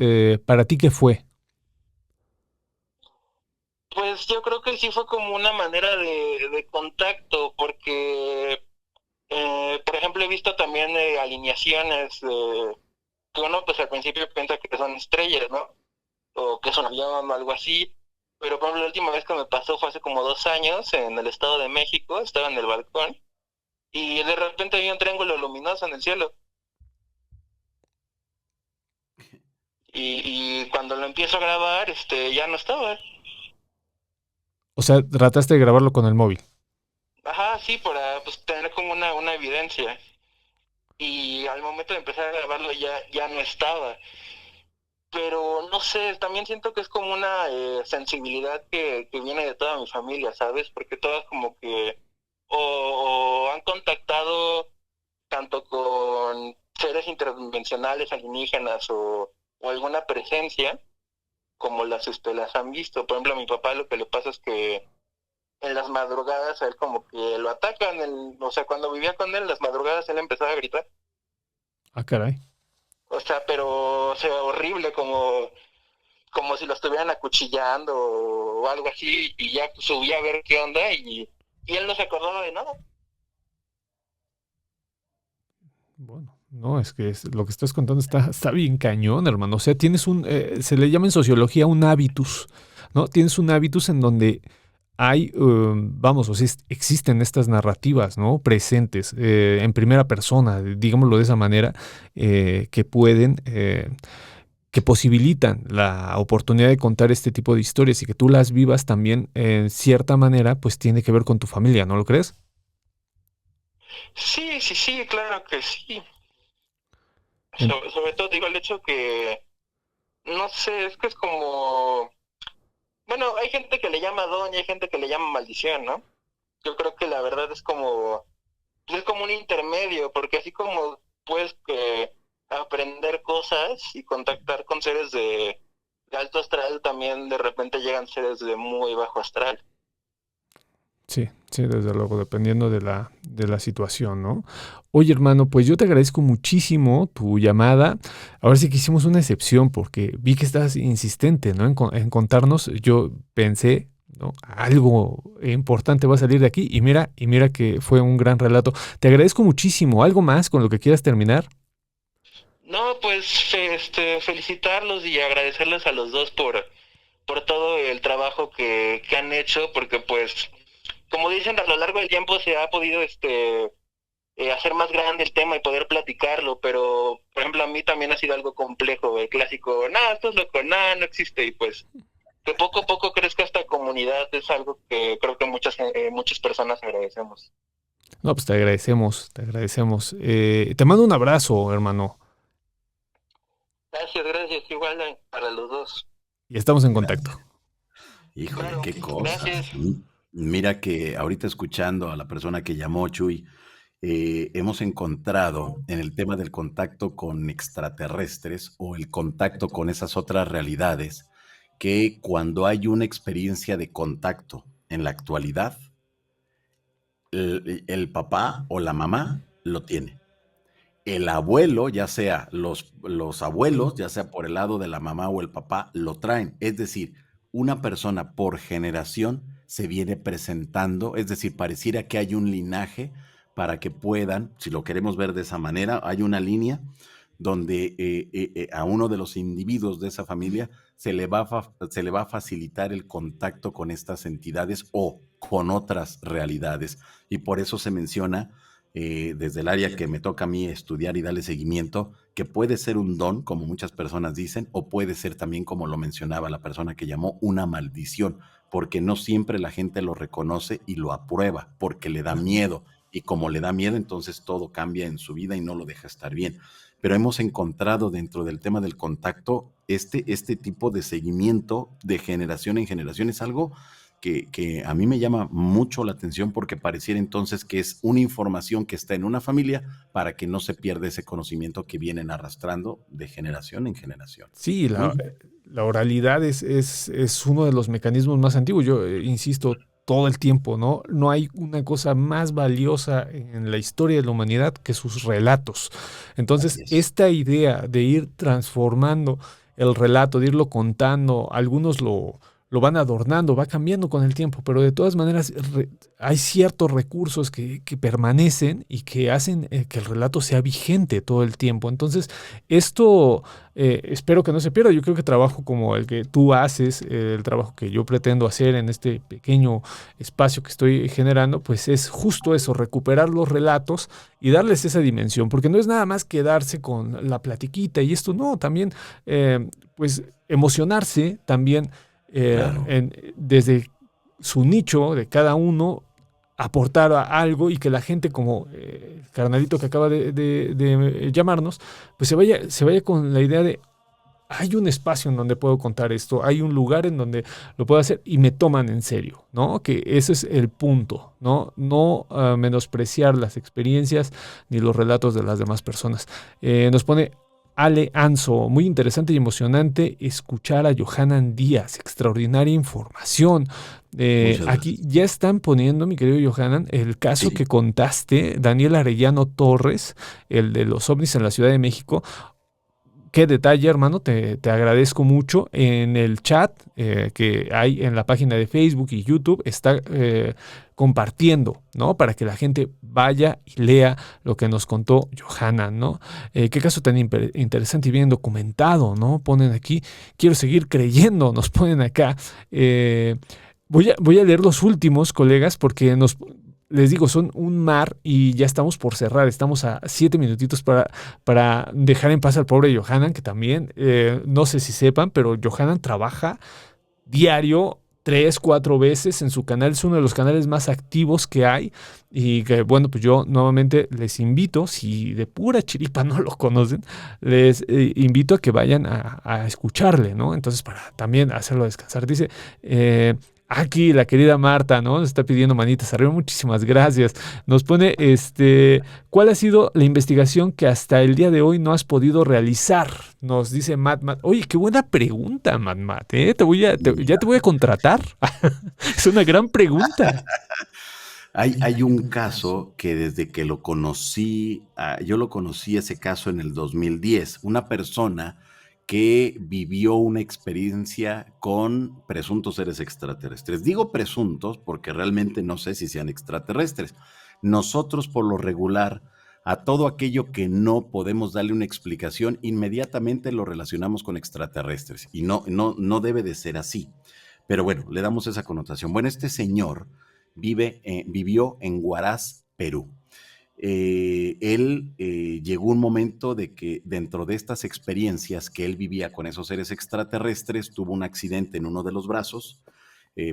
¿Para ti qué fue? Pues yo creo que sí fue como una manera de contacto, porque, por ejemplo, he visto también alineaciones que uno pues al principio piensa que son estrellas, ¿no? O que es un avión o algo así. Pero por ejemplo, la última vez que me pasó fue hace como 2 años en el Estado de México, estaba en el balcón y de repente vi un triángulo luminoso en el cielo. Y cuando lo empiezo a grabar, ya no estaba. O sea, trataste de grabarlo con el móvil. Ajá, sí, para pues tener como una evidencia. Y al momento de empezar a grabarlo ya no estaba. Pero no sé, también siento que es como una sensibilidad que viene de toda mi familia, ¿sabes? Porque todas como que o han contactado tanto con seres interdimensionales alienígenas o alguna presencia, como las han visto. Por ejemplo, a mi papá lo que le pasa es que en las madrugadas a él como que lo atacan, o sea, cuando vivía con él, en las madrugadas él empezaba a gritar. Ah, caray. O sea, pero, o sea, horrible, como si lo estuvieran acuchillando o algo así, y ya subí a ver qué onda, y él no se acordaba de nada. Bueno, no, es que lo que estás contando está bien cañón, hermano. O sea, tienes se le llama en sociología un hábitus, ¿no? Tienes un hábitus en donde hay, vamos, o sea, existen estas narrativas, ¿no? Presentes en primera persona, digámoslo de esa manera, que pueden que posibilitan la oportunidad de contar este tipo de historias y que tú las vivas también, en cierta manera, pues tiene que ver con tu familia, ¿no lo crees? Sí, sí, sí, claro que sí. En- Sobre todo digo el hecho que, no sé, es que es como, bueno, hay gente que le llama don y hay gente que le llama maldición, ¿no? Yo creo que la verdad es como, pues es como un intermedio, porque así como puedes aprender cosas y contactar con seres de alto astral, también de repente llegan seres de muy bajo astral. Sí, sí, desde luego, dependiendo de la situación, ¿no? Oye, hermano, pues yo te agradezco muchísimo tu llamada. Ahora sí que hicimos una excepción porque vi que estás insistente, ¿no? En contarnos. Yo pensé, ¿no? Algo importante va a salir de aquí y mira que fue un gran relato. Te agradezco muchísimo. ¿Algo más con lo que quieras terminar? No, pues felicitarlos y agradecerles a los dos por todo el trabajo que han hecho, porque pues, como dicen, a lo largo del tiempo se ha podido hacer más grande el tema y poder platicarlo, pero por ejemplo a mí también ha sido algo complejo, el clásico, nada, esto es loco, nada, no existe, y pues que poco a poco crezca esta comunidad es algo que creo que muchas personas agradecemos. No, pues te agradecemos, te agradecemos. Te mando un abrazo, hermano, Gracias, gracias, igual para los dos. y estamos en contacto. Gracias. Híjole, Claro, qué gracias. cosas. Mira que ahorita escuchando a la persona que llamó Chuy, hemos encontrado en el tema del contacto con extraterrestres o el contacto con esas otras realidades, que cuando hay una experiencia de contacto en la actualidad, el papá o la mamá lo tiene. El abuelo, ya sea los abuelos, ya sea por el lado de la mamá o el papá, lo traen. Es decir, una persona por generación se viene presentando, es decir, pareciera que hay un linaje para que puedan, si lo queremos ver de esa manera, hay una línea donde a uno de los individuos de esa familia se le va a facilitar el contacto con estas entidades o con otras realidades. Y por eso se menciona desde el área que me toca a mí estudiar y darle seguimiento, que puede ser un don, como muchas personas dicen, o puede ser también, como lo mencionaba la persona que llamó, una maldición, porque no siempre la gente lo reconoce y lo aprueba, porque le da miedo, y como le da miedo, entonces todo cambia en su vida y no lo deja estar bien. Pero hemos encontrado dentro del tema del contacto este tipo de seguimiento de generación en generación. Es algo que a mí me llama mucho la atención porque pareciera entonces que es una información que está en una familia para que no se pierda ese conocimiento que vienen arrastrando de generación en generación. Sí, Ujú. la oralidad es uno de los mecanismos más antiguos. Yo insisto todo el tiempo, ¿no? No hay una cosa más valiosa en la historia de la humanidad que sus relatos. Así Entonces, es. esta idea de ir transformando el relato, de irlo contando, algunos lo van adornando, va cambiando con el tiempo, pero de todas maneras hay ciertos recursos que permanecen y que hacen que el relato sea vigente todo el tiempo. Entonces, esto espero que no se pierda. Yo creo que trabajo como el que tú haces, el trabajo que yo pretendo hacer en este pequeño espacio que estoy generando, pues es justo eso, recuperar los relatos y darles esa dimensión, porque no es nada más quedarse con la platiquita y esto, no, también pues emocionarse, también Claro. desde su nicho de cada uno aportar a algo y que la gente, como el carnalito que acaba de llamarnos, pues se vaya con la idea de hay un espacio en donde puedo contar esto, hay un lugar en donde lo puedo hacer y me toman en serio, ¿no? Que ese es el punto, ¿no? No menospreciar las experiencias ni los relatos de las demás personas. Nos pone Ale Anso, muy interesante y emocionante escuchar a Johanan Díaz, extraordinaria información. Muchas Aquí gracias. ya están poniendo, mi querido Johanan, el caso Sí. que contaste, Daniel Arellano Torres, el de los ovnis en la Ciudad de México. Qué detalle, hermano, te agradezco mucho. En el chat que hay en la página de Facebook y YouTube está compartiendo, ¿no? Para que la gente vaya y lea lo que nos contó Johanna, ¿no? Qué caso tan interesante y bien documentado, ¿no? Ponen aquí, quiero seguir creyendo, nos ponen acá. Voy a leer los últimos, colegas, porque les digo, son un mar y ya estamos por cerrar. Estamos a 7 minutitos para dejar en paz al pobre Johanan, que también, no sé si sepan, pero Johanan trabaja diario 3, 4 veces en su canal. Es uno de los canales más activos que hay. Y que, bueno, pues yo nuevamente les invito, si de pura chiripa no lo conocen, les invito a que vayan a escucharle, ¿no? Entonces, para también hacerlo descansar. Dice, aquí la querida Marta, ¿no? Nos está pidiendo manitas arriba. Muchísimas gracias. Nos pone, ¿cuál ha sido la investigación que hasta el día de hoy no has podido realizar? Nos dice Matt. Oye, qué buena pregunta, Matt, ¿eh? Ya te voy a contratar. Es una gran pregunta. Hay un caso que desde que lo conocí, yo lo conocí ese caso en el 2010, una persona que vivió una experiencia con presuntos seres extraterrestres. Digo presuntos porque realmente no sé si sean extraterrestres. Nosotros, por lo regular, a todo aquello que no podemos darle una explicación, inmediatamente lo relacionamos con extraterrestres. Y no debe de ser así. Pero bueno, le damos esa connotación. Bueno, este señor vivió en Huaraz, Perú. Él llegó un momento de que dentro de estas experiencias que él vivía con esos seres extraterrestres, tuvo un accidente en uno de los brazos,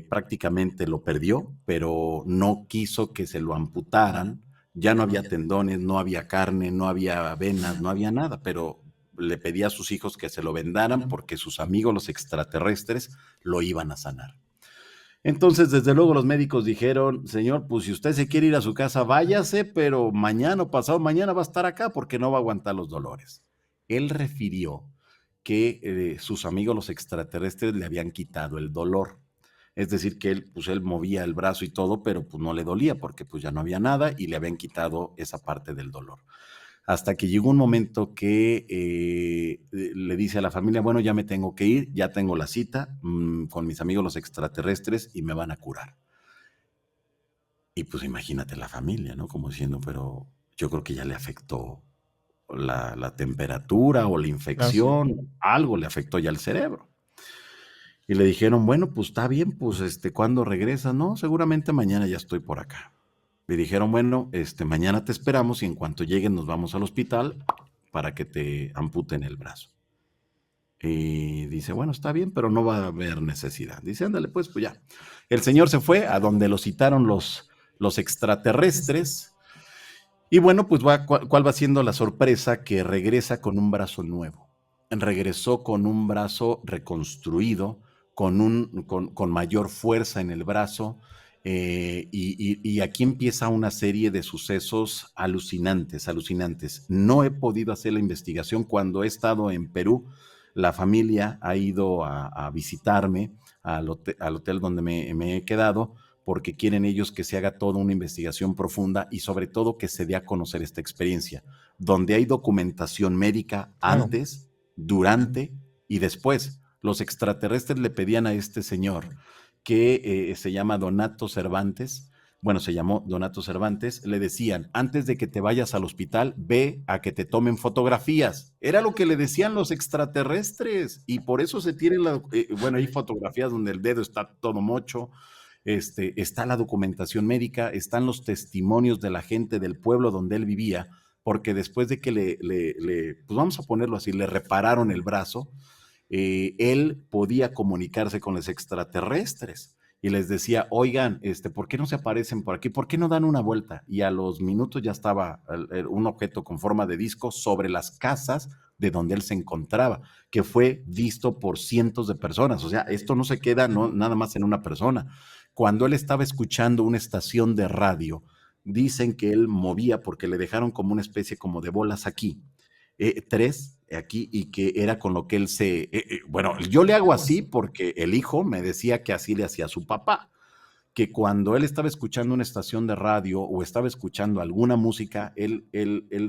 prácticamente lo perdió, pero no quiso que se lo amputaran. Ya no había tendones, no había carne, no había venas, no había nada, pero le pedía a sus hijos que se lo vendaran porque sus amigos los extraterrestres lo iban a sanar. Entonces, desde luego los médicos dijeron, señor, pues si usted se quiere ir a su casa, váyase, pero mañana o pasado mañana va a estar acá porque no va a aguantar los dolores. Él refirió que sus amigos los extraterrestres le habían quitado el dolor. Es decir, que él movía el brazo y todo, pero pues no le dolía porque pues ya no había nada y le habían quitado esa parte del dolor. Hasta que llegó un momento que le dice a la familia, bueno, ya me tengo que ir, ya tengo la cita con mis amigos los extraterrestres y me van a curar. Y pues imagínate la familia, ¿no? Como diciendo, pero yo creo que ya le afectó la temperatura o la infección, algo le afectó ya el cerebro. Y le dijeron, bueno, pues está bien, pues ¿cuándo regresa? No, seguramente mañana ya estoy por acá. Le dijeron, bueno, mañana te esperamos y en cuanto lleguen nos vamos al hospital para que te amputen el brazo. Y dice, bueno, está bien, pero no va a haber necesidad. Dice, ándale, pues ya. El señor se fue a donde lo citaron los extraterrestres. Y bueno, pues ¿cuál va siendo la sorpresa? Que regresa con un brazo nuevo. Regresó con un brazo reconstruido, con mayor fuerza en el brazo. Y aquí empieza una serie de sucesos alucinantes. No he podido hacer la investigación. Cuando he estado en Perú, la familia ha ido a visitarme al hotel donde me he quedado, porque quieren ellos que se haga toda una investigación profunda y sobre todo que se dé a conocer esta experiencia, donde hay documentación médica antes, durante y después. Los extraterrestres le pedían a este señor que se llama Donato Cervantes, se llamó Donato Cervantes, le decían, antes de que te vayas al hospital, ve a que te tomen fotografías. Era lo que le decían los extraterrestres, y por eso se tiene hay fotografías donde el dedo está todo mocho, está la documentación médica, están los testimonios de la gente del pueblo donde él vivía, porque después de que pues vamos a ponerlo así, le repararon el brazo, él podía comunicarse con los extraterrestres y les decía, oigan, ¿por qué no se aparecen por aquí? ¿Por qué no dan una vuelta? Y a los minutos ya estaba un objeto con forma de disco sobre las casas de donde él se encontraba, que fue visto por cientos de personas. O sea, esto no se queda nada más en una persona. Cuando él estaba escuchando una estación de radio, dicen que él movía porque le dejaron como una especie como de bolas aquí, 3 aquí, y que era con lo que él yo le hago así porque el hijo me decía que así le hacía a su papá, que cuando él estaba escuchando una estación de radio o estaba escuchando alguna música, él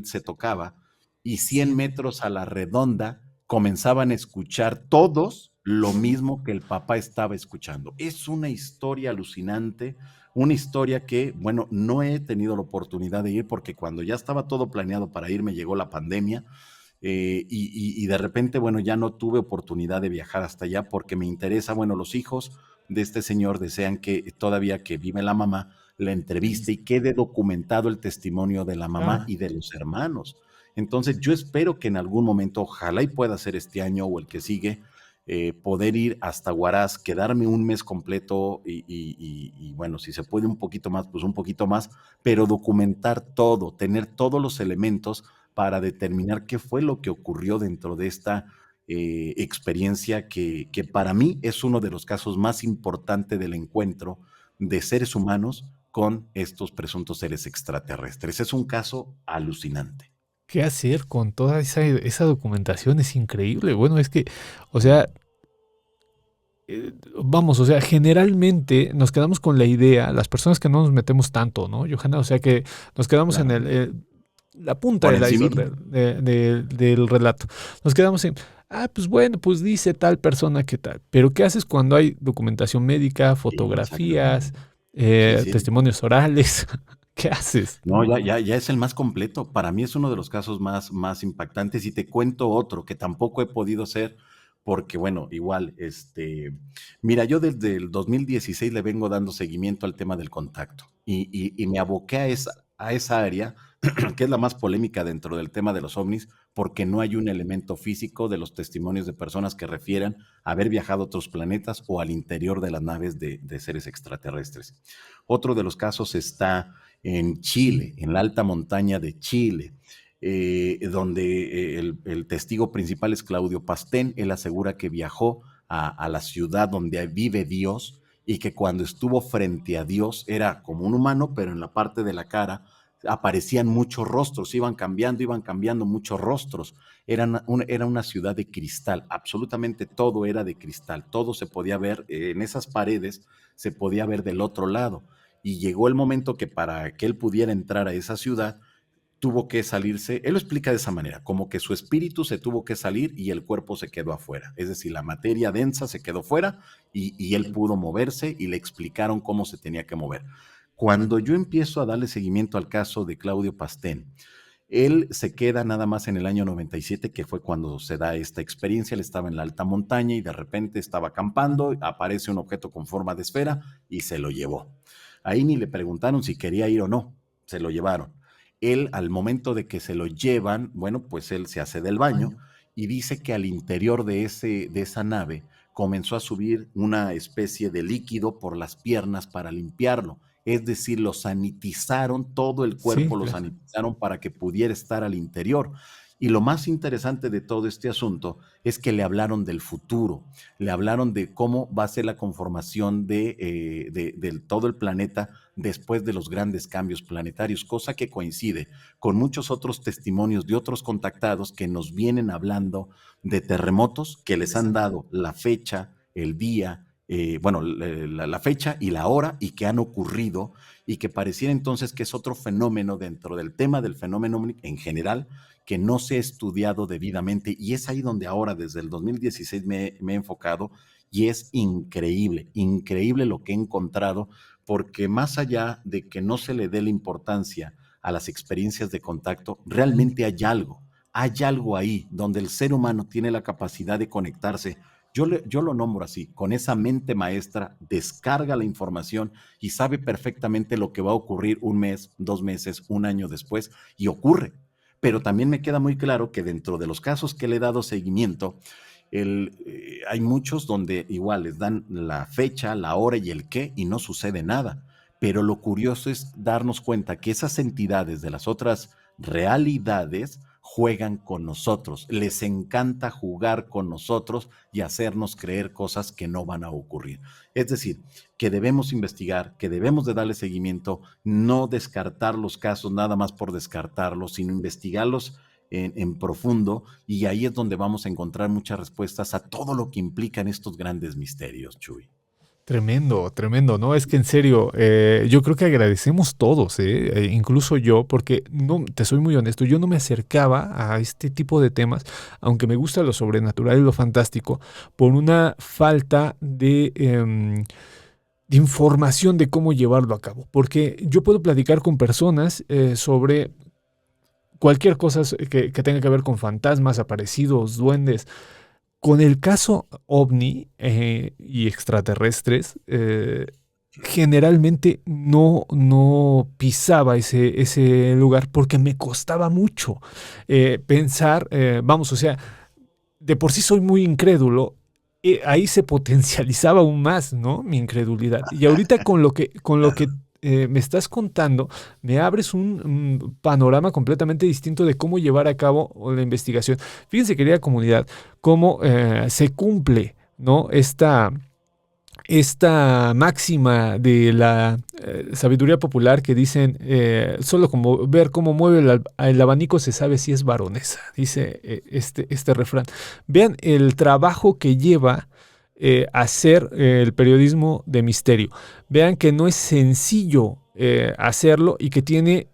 se tocaba y 100 metros a la redonda comenzaban a escuchar todos lo mismo que el papá estaba escuchando. Es una historia alucinante, una historia que, no he tenido la oportunidad de ir porque cuando ya estaba todo planeado para irme llegó la pandemia. Y de repente, ya no tuve oportunidad de viajar hasta allá porque me interesa, los hijos de este señor desean que todavía que vive la mamá, la entreviste y quede documentado el testimonio de la mamá y de los hermanos. Entonces yo espero que en algún momento, ojalá y pueda ser este año o el que sigue, poder ir hasta Huaraz, quedarme un mes completo y bueno, si se puede un poquito más, pues un poquito más, pero documentar todo, tener todos los elementos para determinar qué fue lo que ocurrió dentro de esta experiencia que para mí es uno de los casos más importantes del encuentro de seres humanos con estos presuntos seres extraterrestres. Es un caso alucinante. ¿Qué hacer con toda esa documentación? Es increíble. Bueno, es que, o sea, vamos, o sea, generalmente nos quedamos con la idea, las personas que no nos metemos tanto, ¿no, Johanna? O sea, que nos quedamos en Claro. la punta Por del encima. iceberg del relato. Nos quedamos en, pues bueno, pues dice tal persona que tal. Pero ¿qué haces cuando hay documentación médica, fotografías, Sí, sí. testimonios orales? ¿Qué haces? No, ya es el más completo. Para mí es uno de los casos más impactantes y te cuento otro que tampoco he podido hacer porque, bueno, igual, mira, yo desde el 2016 le vengo dando seguimiento al tema del contacto y me aboqué a esa área, que es la más polémica dentro del tema de los ovnis, porque no hay un elemento físico de los testimonios de personas que refieran haber viajado a otros planetas o al interior de las naves de seres extraterrestres. Otro de los casos está en Chile, en la alta montaña de Chile, donde el testigo principal es Claudio Pastén. Él asegura que viajó a la ciudad donde vive Dios y que cuando estuvo frente a Dios era como un humano, pero en la parte de la cara aparecían muchos rostros, iban cambiando muchos rostros. Era una ciudad de cristal, absolutamente todo era de cristal, todo se podía ver en esas paredes, se podía ver del otro lado. Y llegó el momento que para que él pudiera entrar a esa ciudad, tuvo que salirse, él lo explica de esa manera, como que su espíritu se tuvo que salir y el cuerpo se quedó afuera, es decir, la materia densa se quedó fuera y él pudo moverse y le explicaron cómo se tenía que mover. Cuando yo empiezo a darle seguimiento al caso de Claudio Pastén, él se queda nada más en el año 97, que fue cuando se da esta experiencia. Él estaba en la alta montaña y de repente estaba acampando, aparece un objeto con forma de esfera y se lo llevó. Ahí ni le preguntaron si quería ir o no, se lo llevaron. Él, al momento de que se lo llevan, bueno, pues él se hace del baño y dice que al interior de esa nave comenzó a subir una especie de líquido por las piernas para limpiarlo. Es decir, lo sanitizaron, todo el Sí, cuerpo lo claro. sanitizaron para que pudiera estar al interior. Y lo más interesante de todo este asunto es que le hablaron del futuro, le hablaron de cómo va a ser la conformación de todo el planeta después de los grandes cambios planetarios, cosa que coincide con muchos otros testimonios de otros contactados que nos vienen hablando de terremotos que les han dado la fecha, el día, bueno, la fecha y la hora y que han ocurrido y que pareciera entonces que es otro fenómeno dentro del tema del fenómeno en general que no se ha estudiado debidamente y es ahí donde ahora desde el 2016 me he enfocado y es increíble, increíble lo que he encontrado porque más allá de que no se le dé la importancia a las experiencias de contacto, realmente hay algo ahí donde el ser humano tiene la capacidad de conectarse. Yo lo nombro así, con esa mente maestra, descarga la información y sabe perfectamente lo que va a ocurrir un mes, 2 meses, un año después, y ocurre. Pero también me queda muy claro que dentro de los casos que le he dado seguimiento, hay muchos donde igual les dan la fecha, la hora y el qué y no sucede nada. Pero lo curioso es darnos cuenta que esas entidades de las otras realidades juegan con nosotros, les encanta jugar con nosotros y hacernos creer cosas que no van a ocurrir. Es decir, que debemos investigar, que debemos de darle seguimiento, no descartar los casos nada más por descartarlos, sino investigarlos en profundo y ahí es donde vamos a encontrar muchas respuestas a todo lo que implican estos grandes misterios, Chuy. Tremendo, tremendo, ¿no? Es que en serio, yo creo que agradecemos todos, incluso yo, porque no, te soy muy honesto, yo no me acercaba a este tipo de temas, aunque me gusta lo sobrenatural y lo fantástico, por una falta de información de cómo llevarlo a cabo. Porque yo puedo platicar con personas sobre cualquier cosa que tenga que ver con fantasmas, aparecidos, duendes, con el caso OVNI y extraterrestres, generalmente no pisaba ese lugar porque me costaba mucho pensar, vamos, o sea, de por sí soy muy incrédulo. Ahí se potencializaba aún más, ¿no? Mi incredulidad. Y ahorita con lo que me estás contando, me abres un panorama completamente distinto de cómo llevar a cabo la investigación. Fíjense, querida comunidad, cómo se cumple, ¿no? Esta máxima de la sabiduría popular que dicen, solo como ver cómo mueve el abanico se sabe si es varonesa, dice este refrán. Vean el trabajo que lleva hacer el periodismo de misterio. Vean que no es sencillo hacerlo y que tiene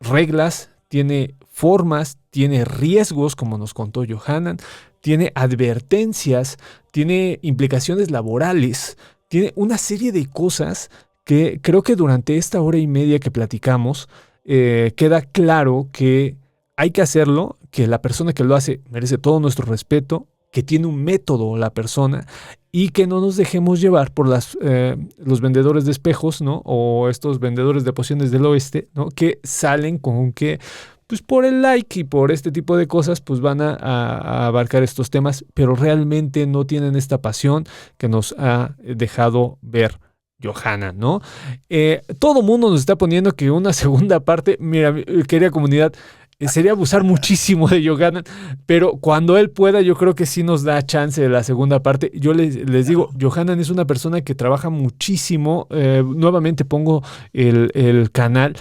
reglas, tiene formas, tiene riesgos, como nos contó Johanan, tiene advertencias, tiene implicaciones laborales, tiene una serie de cosas que creo que durante esta hora y media que platicamos queda claro que hay que hacerlo, que la persona que lo hace merece todo nuestro respeto, que tiene un método la persona y que no nos dejemos llevar por los vendedores de espejos, ¿no? O estos vendedores de pociones del oeste, ¿no? Que salen con que pues por el like y por este tipo de cosas, pues van a abarcar estos temas, pero realmente no tienen esta pasión que nos ha dejado ver Johanan, ¿no? Todo mundo nos está poniendo que una segunda parte, mira, querida comunidad, sería abusar muchísimo de Johanan, pero cuando él pueda, yo creo que sí nos da chance de la segunda parte. Yo les digo, Johanan es una persona que trabaja muchísimo. Nuevamente pongo el canal.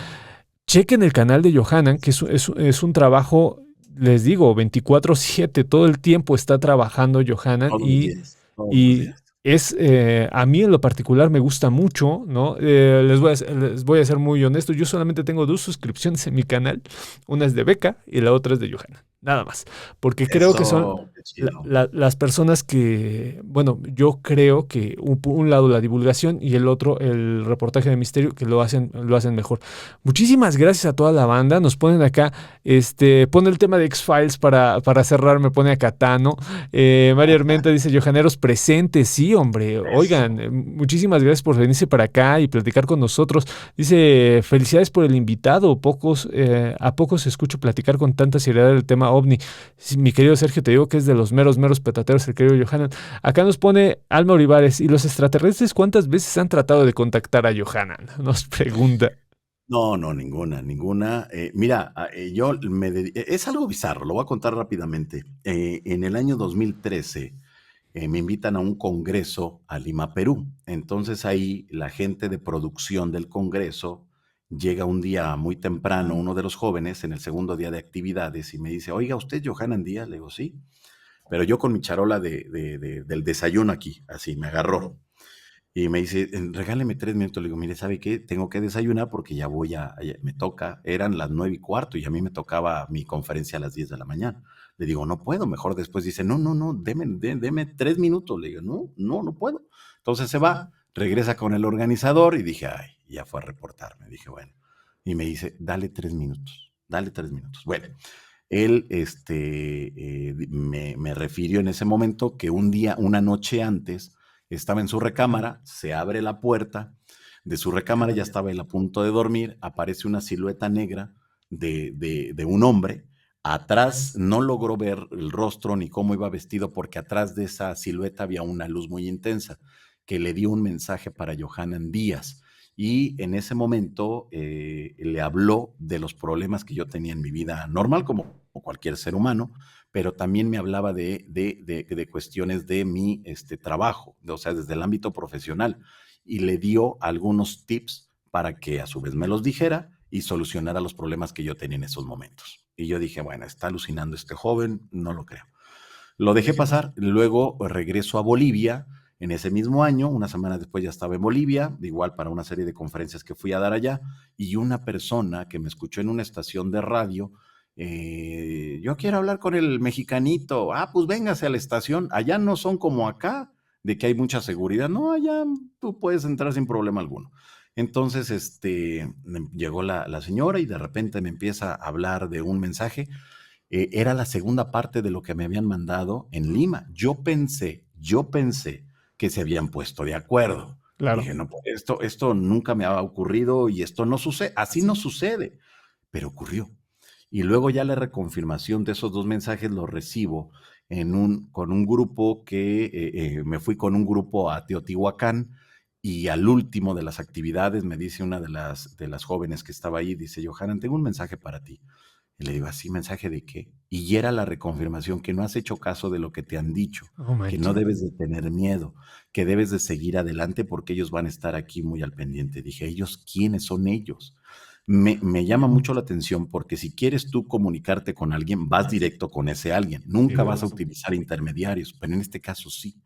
Chequen el canal de Johanan, que es un trabajo, les digo, 24/7, todo el tiempo está trabajando Johanan Todos los y, días, todos los y días. a mí en lo particular me gusta mucho, ¿no? Les voy a ser muy honesto, yo solamente tengo 2 suscripciones en mi canal, una es de Beca y la otra es de Johanan, nada más, porque creo que son Eso, qué chido. las personas que, bueno, yo creo que un lado la divulgación y el otro el reportaje de misterio que lo hacen mejor. Muchísimas gracias a toda la banda. Nos ponen acá, pone el tema de X-Files para cerrar, me pone acá Tano. María Armenta dice, Johaneros presentes, sí, hombre. Oigan, muchísimas gracias por venirse para acá y platicar con nosotros. Dice, felicidades por el invitado. A pocos escucho platicar con tanta seriedad del tema OVNI. Sí, mi querido Sergio, te digo que es de los meros petateros, el querido Johanan. Acá nos pone Alma Olivares, ¿y los extraterrestres cuántas veces han tratado de contactar a Johanan? Nos pregunta. No, no, ninguna. Mira, es algo bizarro, lo voy a contar rápidamente. En el año 2013 me invitan a un congreso a Lima, Perú. Entonces ahí la gente de producción del congreso llega un día muy temprano, uno de los jóvenes, en el segundo día de actividades, y me dice, oiga, ¿usted es Johanan Díaz? Le digo, sí. Pero yo con mi charola del desayuno aquí, así, me agarró. Y me dice, regáleme 3 minutos. Le digo, mire, ¿sabe qué? Tengo que desayunar porque me toca, eran las 9:15 y a mí me tocaba mi conferencia a las 10 de la mañana. Le digo, no puedo, mejor después. Dice, no, deme 3 minutos. Le digo, no puedo. Entonces se va, regresa con el organizador y dije, ay, ya fue a reportarme. Dije, bueno. Y me dice, dale 3 minutos. Bueno, él me refirió en ese momento que una noche antes, estaba en su recámara, se abre la puerta de su recámara, ya estaba él a punto de dormir, aparece una silueta negra de un hombre. Atrás no logró ver el rostro ni cómo iba vestido, porque atrás de esa silueta había una luz muy intensa que le dio un mensaje para Johanan Díaz. Y en ese momento le habló de los problemas que yo tenía en mi vida normal, como cualquier ser humano, pero también me hablaba de cuestiones de mi trabajo, o sea, desde el ámbito profesional, y le dio algunos tips para que a su vez me los dijera y solucionara los problemas que yo tenía en esos momentos. Y yo dije, bueno, está alucinando este joven, no lo creo. Lo dejé pasar, luego regreso a Bolivia. En ese mismo año, una semana después ya estaba en Bolivia, igual para una serie de conferencias que fui a dar allá, y una persona que me escuchó en una estación de radio, yo quiero hablar con el mexicanito, pues véngase a la estación, allá no son como acá, de que hay mucha seguridad, no, allá tú puedes entrar sin problema alguno. Entonces, llegó la señora y de repente me empieza a hablar de un mensaje era la segunda parte de lo que me habían mandado en Lima. Yo pensé que se habían puesto de acuerdo. Claro. Dije, no, esto nunca me ha ocurrido y esto no sucede, así no sucede, pero ocurrió. Y luego ya la reconfirmación de esos 2 mensajes los recibo con un grupo que me fui con un grupo a Teotihuacán, y al último de las actividades me dice una de las jóvenes que estaba ahí, dice, Johanan, tengo un mensaje para ti. Y le digo, ¿así mensaje de qué? Y era la reconfirmación que no has hecho caso de lo que te han dicho, que no debes de tener miedo, que debes de seguir adelante porque ellos van a estar aquí muy al pendiente. Dije, ¿ellos quiénes son ellos? Me llama mucho la atención porque si quieres tú comunicarte con alguien, vas directo con ese alguien. Nunca vas a utilizar intermediarios, pero en este caso sí.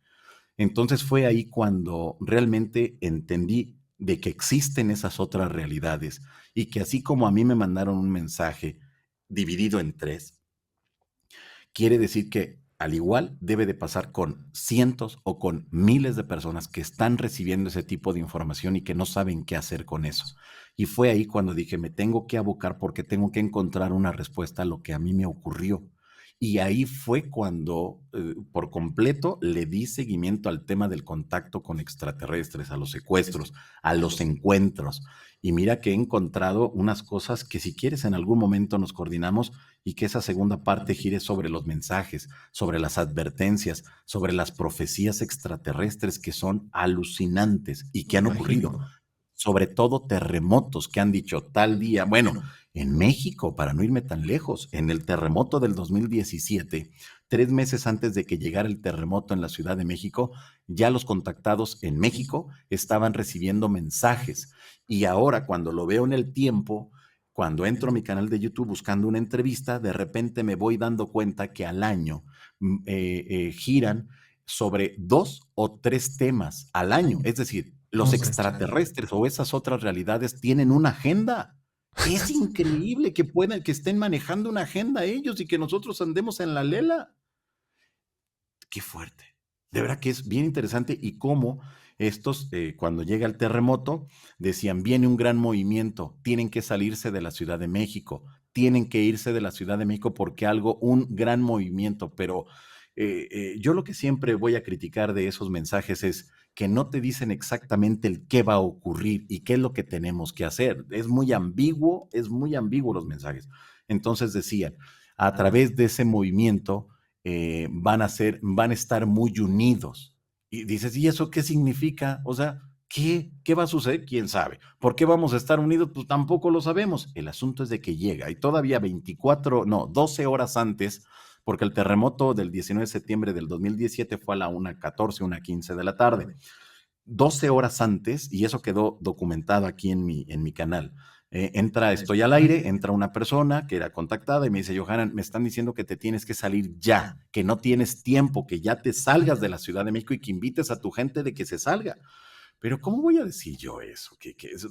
Entonces fue ahí cuando realmente entendí de que existen esas otras realidades y que así como a mí me mandaron un mensaje dividido en 3, quiere decir que al igual debe de pasar con cientos o con miles de personas que están recibiendo ese tipo de información y que no saben qué hacer con eso. Y fue ahí cuando dije, me tengo que abocar porque tengo que encontrar una respuesta a lo que a mí me ocurrió. Y ahí fue cuando por completo le di seguimiento al tema del contacto con extraterrestres, a los secuestros, a los encuentros. Y mira que he encontrado unas cosas que si quieres en algún momento nos coordinamos y que esa segunda parte gire sobre los mensajes, sobre las advertencias, sobre las profecías extraterrestres que son alucinantes y que han ocurrido. Sobre todo terremotos que han dicho tal día, bueno, en México, para no irme tan lejos, en el terremoto del 2017, 3 meses antes de que llegara el terremoto en la Ciudad de México, ya los contactados en México estaban recibiendo mensajes. Y ahora cuando lo veo en el tiempo, cuando entro a mi canal de YouTube buscando una entrevista, de repente me voy dando cuenta que al año giran sobre 2 o 3 temas al año. Es decir, los extraterrestres o esas otras realidades tienen una agenda. Es increíble que estén manejando una agenda ellos y que nosotros andemos en la lela. Qué fuerte. De verdad que es bien interesante y cómo estos, cuando llega el terremoto, decían, viene un gran movimiento, tienen que salirse de la Ciudad de México, tienen que irse de la Ciudad de México porque un gran movimiento, pero yo lo que siempre voy a criticar de esos mensajes es que no te dicen exactamente el qué va a ocurrir y qué es lo que tenemos que hacer. Es muy ambiguo los mensajes. Entonces decían, a través de ese movimiento van a estar muy unidos. Y dices, ¿y eso qué significa? O sea, ¿qué va a suceder? ¿Quién sabe? ¿Por qué vamos a estar unidos? Pues tampoco lo sabemos. El asunto es de que llega y todavía 12 horas antes, porque el terremoto del 19 de septiembre del 2017 fue a la 1:14, 1:15 de la tarde. 12 horas antes, y eso quedó documentado aquí en mi canal, estoy al aire, entra una persona que era contactada y me dice, Johanan, me están diciendo que te tienes que salir ya, que no tienes tiempo, que ya te salgas de la Ciudad de México y que invites a tu gente de que se salga. Pero ¿cómo voy a decir yo eso?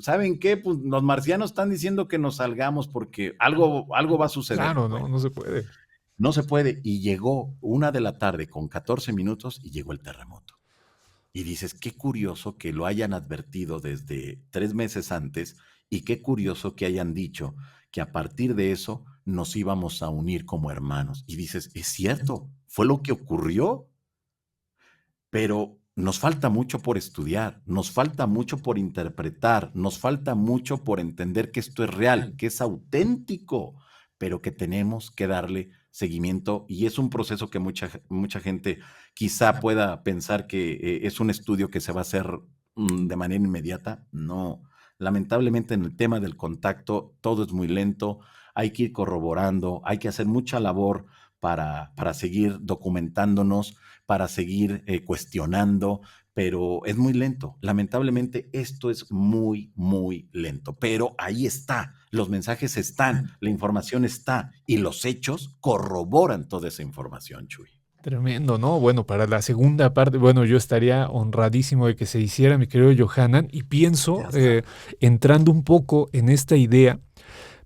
¿Saben qué? Pues los marcianos están diciendo que nos salgamos porque algo va a suceder. Claro, no se puede. No se puede. Y llegó 1:00 con 14 minutos y llegó el terremoto. Y dices, qué curioso que lo hayan advertido desde 3 meses antes y qué curioso que hayan dicho que a partir de eso nos íbamos a unir como hermanos. Y dices, es cierto, fue lo que ocurrió, pero nos falta mucho por estudiar, nos falta mucho por interpretar, nos falta mucho por entender que esto es real, que es auténtico, pero que tenemos que darle seguimiento y es un proceso que mucha gente quizá pueda pensar que es un estudio que se va a hacer de manera inmediata. No, lamentablemente en el tema del contacto todo es muy lento, hay que ir corroborando, hay que hacer mucha labor para seguir documentándonos, para seguir cuestionando, pero es muy lento. Lamentablemente esto es muy, muy lento, pero ahí está, los mensajes están, la información está y los hechos corroboran toda esa información, Chuy. Tremendo, ¿no? Bueno, para la segunda parte, bueno, yo estaría honradísimo de que se hiciera, mi querido Johanan, y pienso, entrando un poco en esta idea,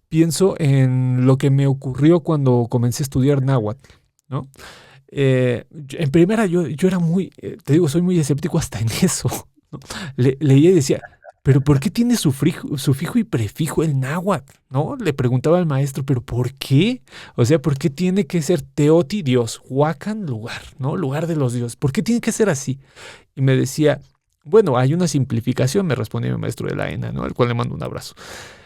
pienso en lo que me ocurrió cuando comencé a estudiar náhuatl, ¿no? En primera yo era muy, te digo, soy muy escéptico hasta en eso, ¿no? Leía y decía, pero ¿por qué tiene sufijo y prefijo el náhuatl? ¿No? Le preguntaba al maestro, ¿pero por qué? O sea, ¿por qué tiene que ser Teoti, Dios, Huacan, lugar, ¿no? Lugar de los dioses. ¿Por qué tiene que ser así? Y me decía, bueno, hay una simplificación, me respondía mi maestro de la ENA, ¿no? Al cual le mando un abrazo.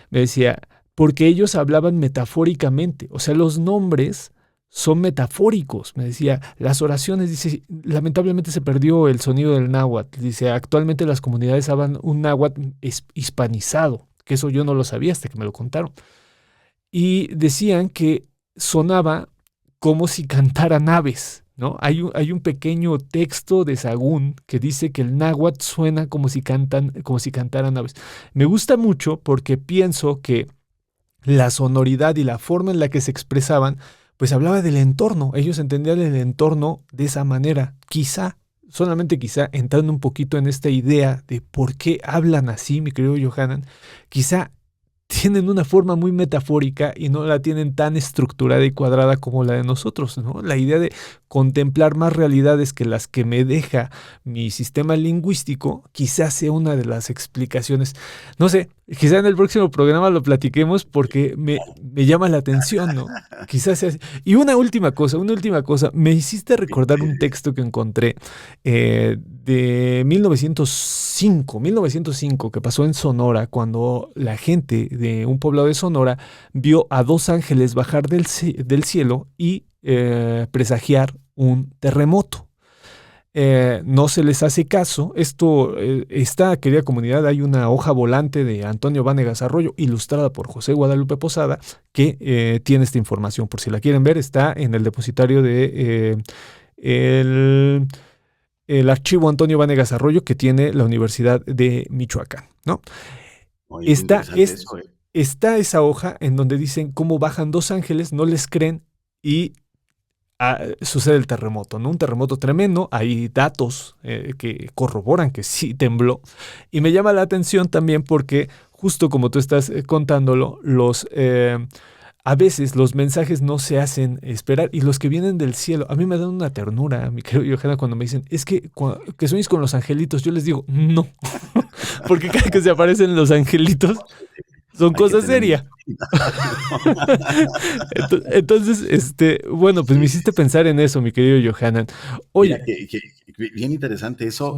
Me decía, porque ellos hablaban metafóricamente, o sea, los nombres son metafóricos. Me decía, las oraciones, dice, lamentablemente se perdió el sonido del náhuatl. Dice, actualmente las comunidades hablan un náhuatl hispanizado, que eso yo no lo sabía hasta que me lo contaron. Y decían que sonaba como si cantaran aves, ¿no? Hay un pequeño texto de Sagún que dice que el náhuatl suena como si cantaran aves. Me gusta mucho porque pienso que la sonoridad y la forma en la que se expresaban, pues hablaba del entorno. Ellos entendían el entorno de esa manera. Quizá, solamente quizá, entrando un poquito en esta idea de por qué hablan así, mi querido Johanan, quizá tienen una forma muy metafórica y no la tienen tan estructurada y cuadrada como la de nosotros, ¿no? La idea de contemplar más realidades que las que me deja mi sistema lingüístico, quizás sea una de las explicaciones. No sé, quizá en el próximo programa lo platiquemos porque me llama la atención, ¿no? Quizás sea así. Y una última cosa, me hiciste recordar un texto que encontré de 1905, que pasó en Sonora, cuando la gente de un poblado de Sonora vio a dos ángeles bajar del cielo y presagiar un terremoto. No se les hace caso. Esta querida comunidad, hay una hoja volante de Antonio Vanegas Arroyo, ilustrada por José Guadalupe Posada, que tiene esta información. Por si la quieren ver, está en el depositario de el archivo Antonio Vanegas Arroyo que tiene la Universidad de Michoacán, ¿no? Oye, interesante eso, Está esa hoja en donde dicen cómo bajan dos ángeles, no les creen y sucede el terremoto, ¿no? Un terremoto tremendo. Hay datos que corroboran que sí tembló. Y me llama la atención también porque, justo como tú estás contándolo, a veces los mensajes no se hacen esperar y los que vienen del cielo, a mí me dan una ternura, mi querido Johanna, cuando me dicen, es que sueñes con los angelitos, yo les digo, no, porque cada que se aparecen los angelitos son cosas serias. Entonces, bueno, pues me hiciste pensar en eso, mi querido Johanan. Oye. Mira, bien interesante eso,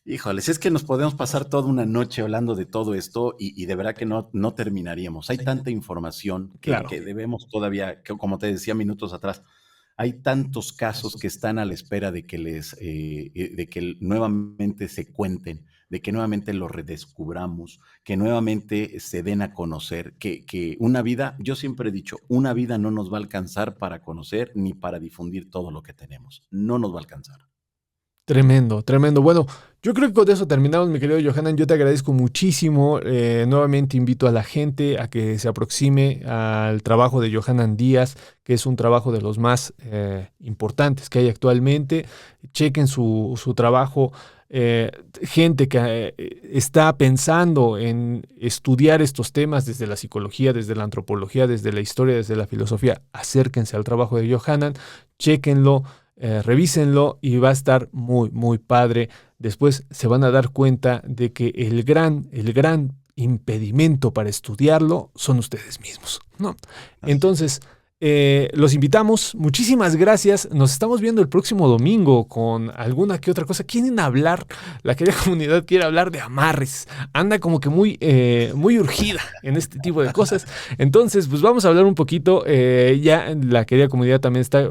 híjoles, es que nos podemos pasar toda una noche hablando de todo esto y de verdad que no terminaríamos. Hay tanta información Claro. que debemos todavía, como te decía minutos atrás, hay tantos casos que están a la espera de que de que nuevamente se cuenten, de que nuevamente lo redescubramos, que nuevamente se den a conocer, que una vida, yo siempre he dicho, una vida no nos va a alcanzar para conocer ni para difundir todo lo que tenemos. No nos va a alcanzar. Tremendo, tremendo. Bueno, yo creo que con eso terminamos, mi querido Johanan. Yo te agradezco muchísimo. Nuevamente invito a la gente a que se aproxime al trabajo de Johanan Díaz, que es un trabajo de los más importantes que hay actualmente. Chequen su trabajo. Gente que está pensando en estudiar estos temas desde la psicología, desde la antropología, desde la historia, desde la filosofía, acérquense al trabajo de Johanan, chéquenlo. Revísenlo y va a estar muy, muy padre. Después se van a dar cuenta de que el gran impedimento para estudiarlo son ustedes mismos, ¿no? Entonces, los invitamos. Muchísimas gracias. Nos estamos viendo el próximo domingo con alguna que otra cosa. ¿Quieren hablar? La querida comunidad quiere hablar de amarres. Anda como que muy urgida en este tipo de cosas. Entonces, pues vamos a hablar un poquito. Ya la querida comunidad también está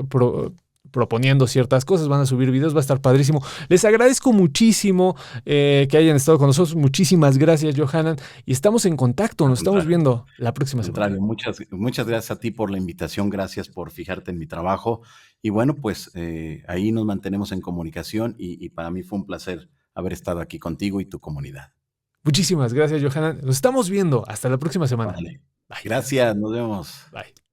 proponiendo ciertas cosas, van a subir videos, va a estar padrísimo. Les agradezco muchísimo que hayan estado con nosotros. Muchísimas gracias, Johanan. Y estamos en contacto, nos estamos viendo la próxima semana. Muchas gracias a ti por la invitación, gracias por fijarte en mi trabajo. Y bueno, pues ahí nos mantenemos en comunicación y para mí fue un placer haber estado aquí contigo y tu comunidad. Muchísimas gracias, Johanan. Nos estamos viendo. Hasta la próxima semana. Vale. Bye. Gracias, nos vemos. Bye.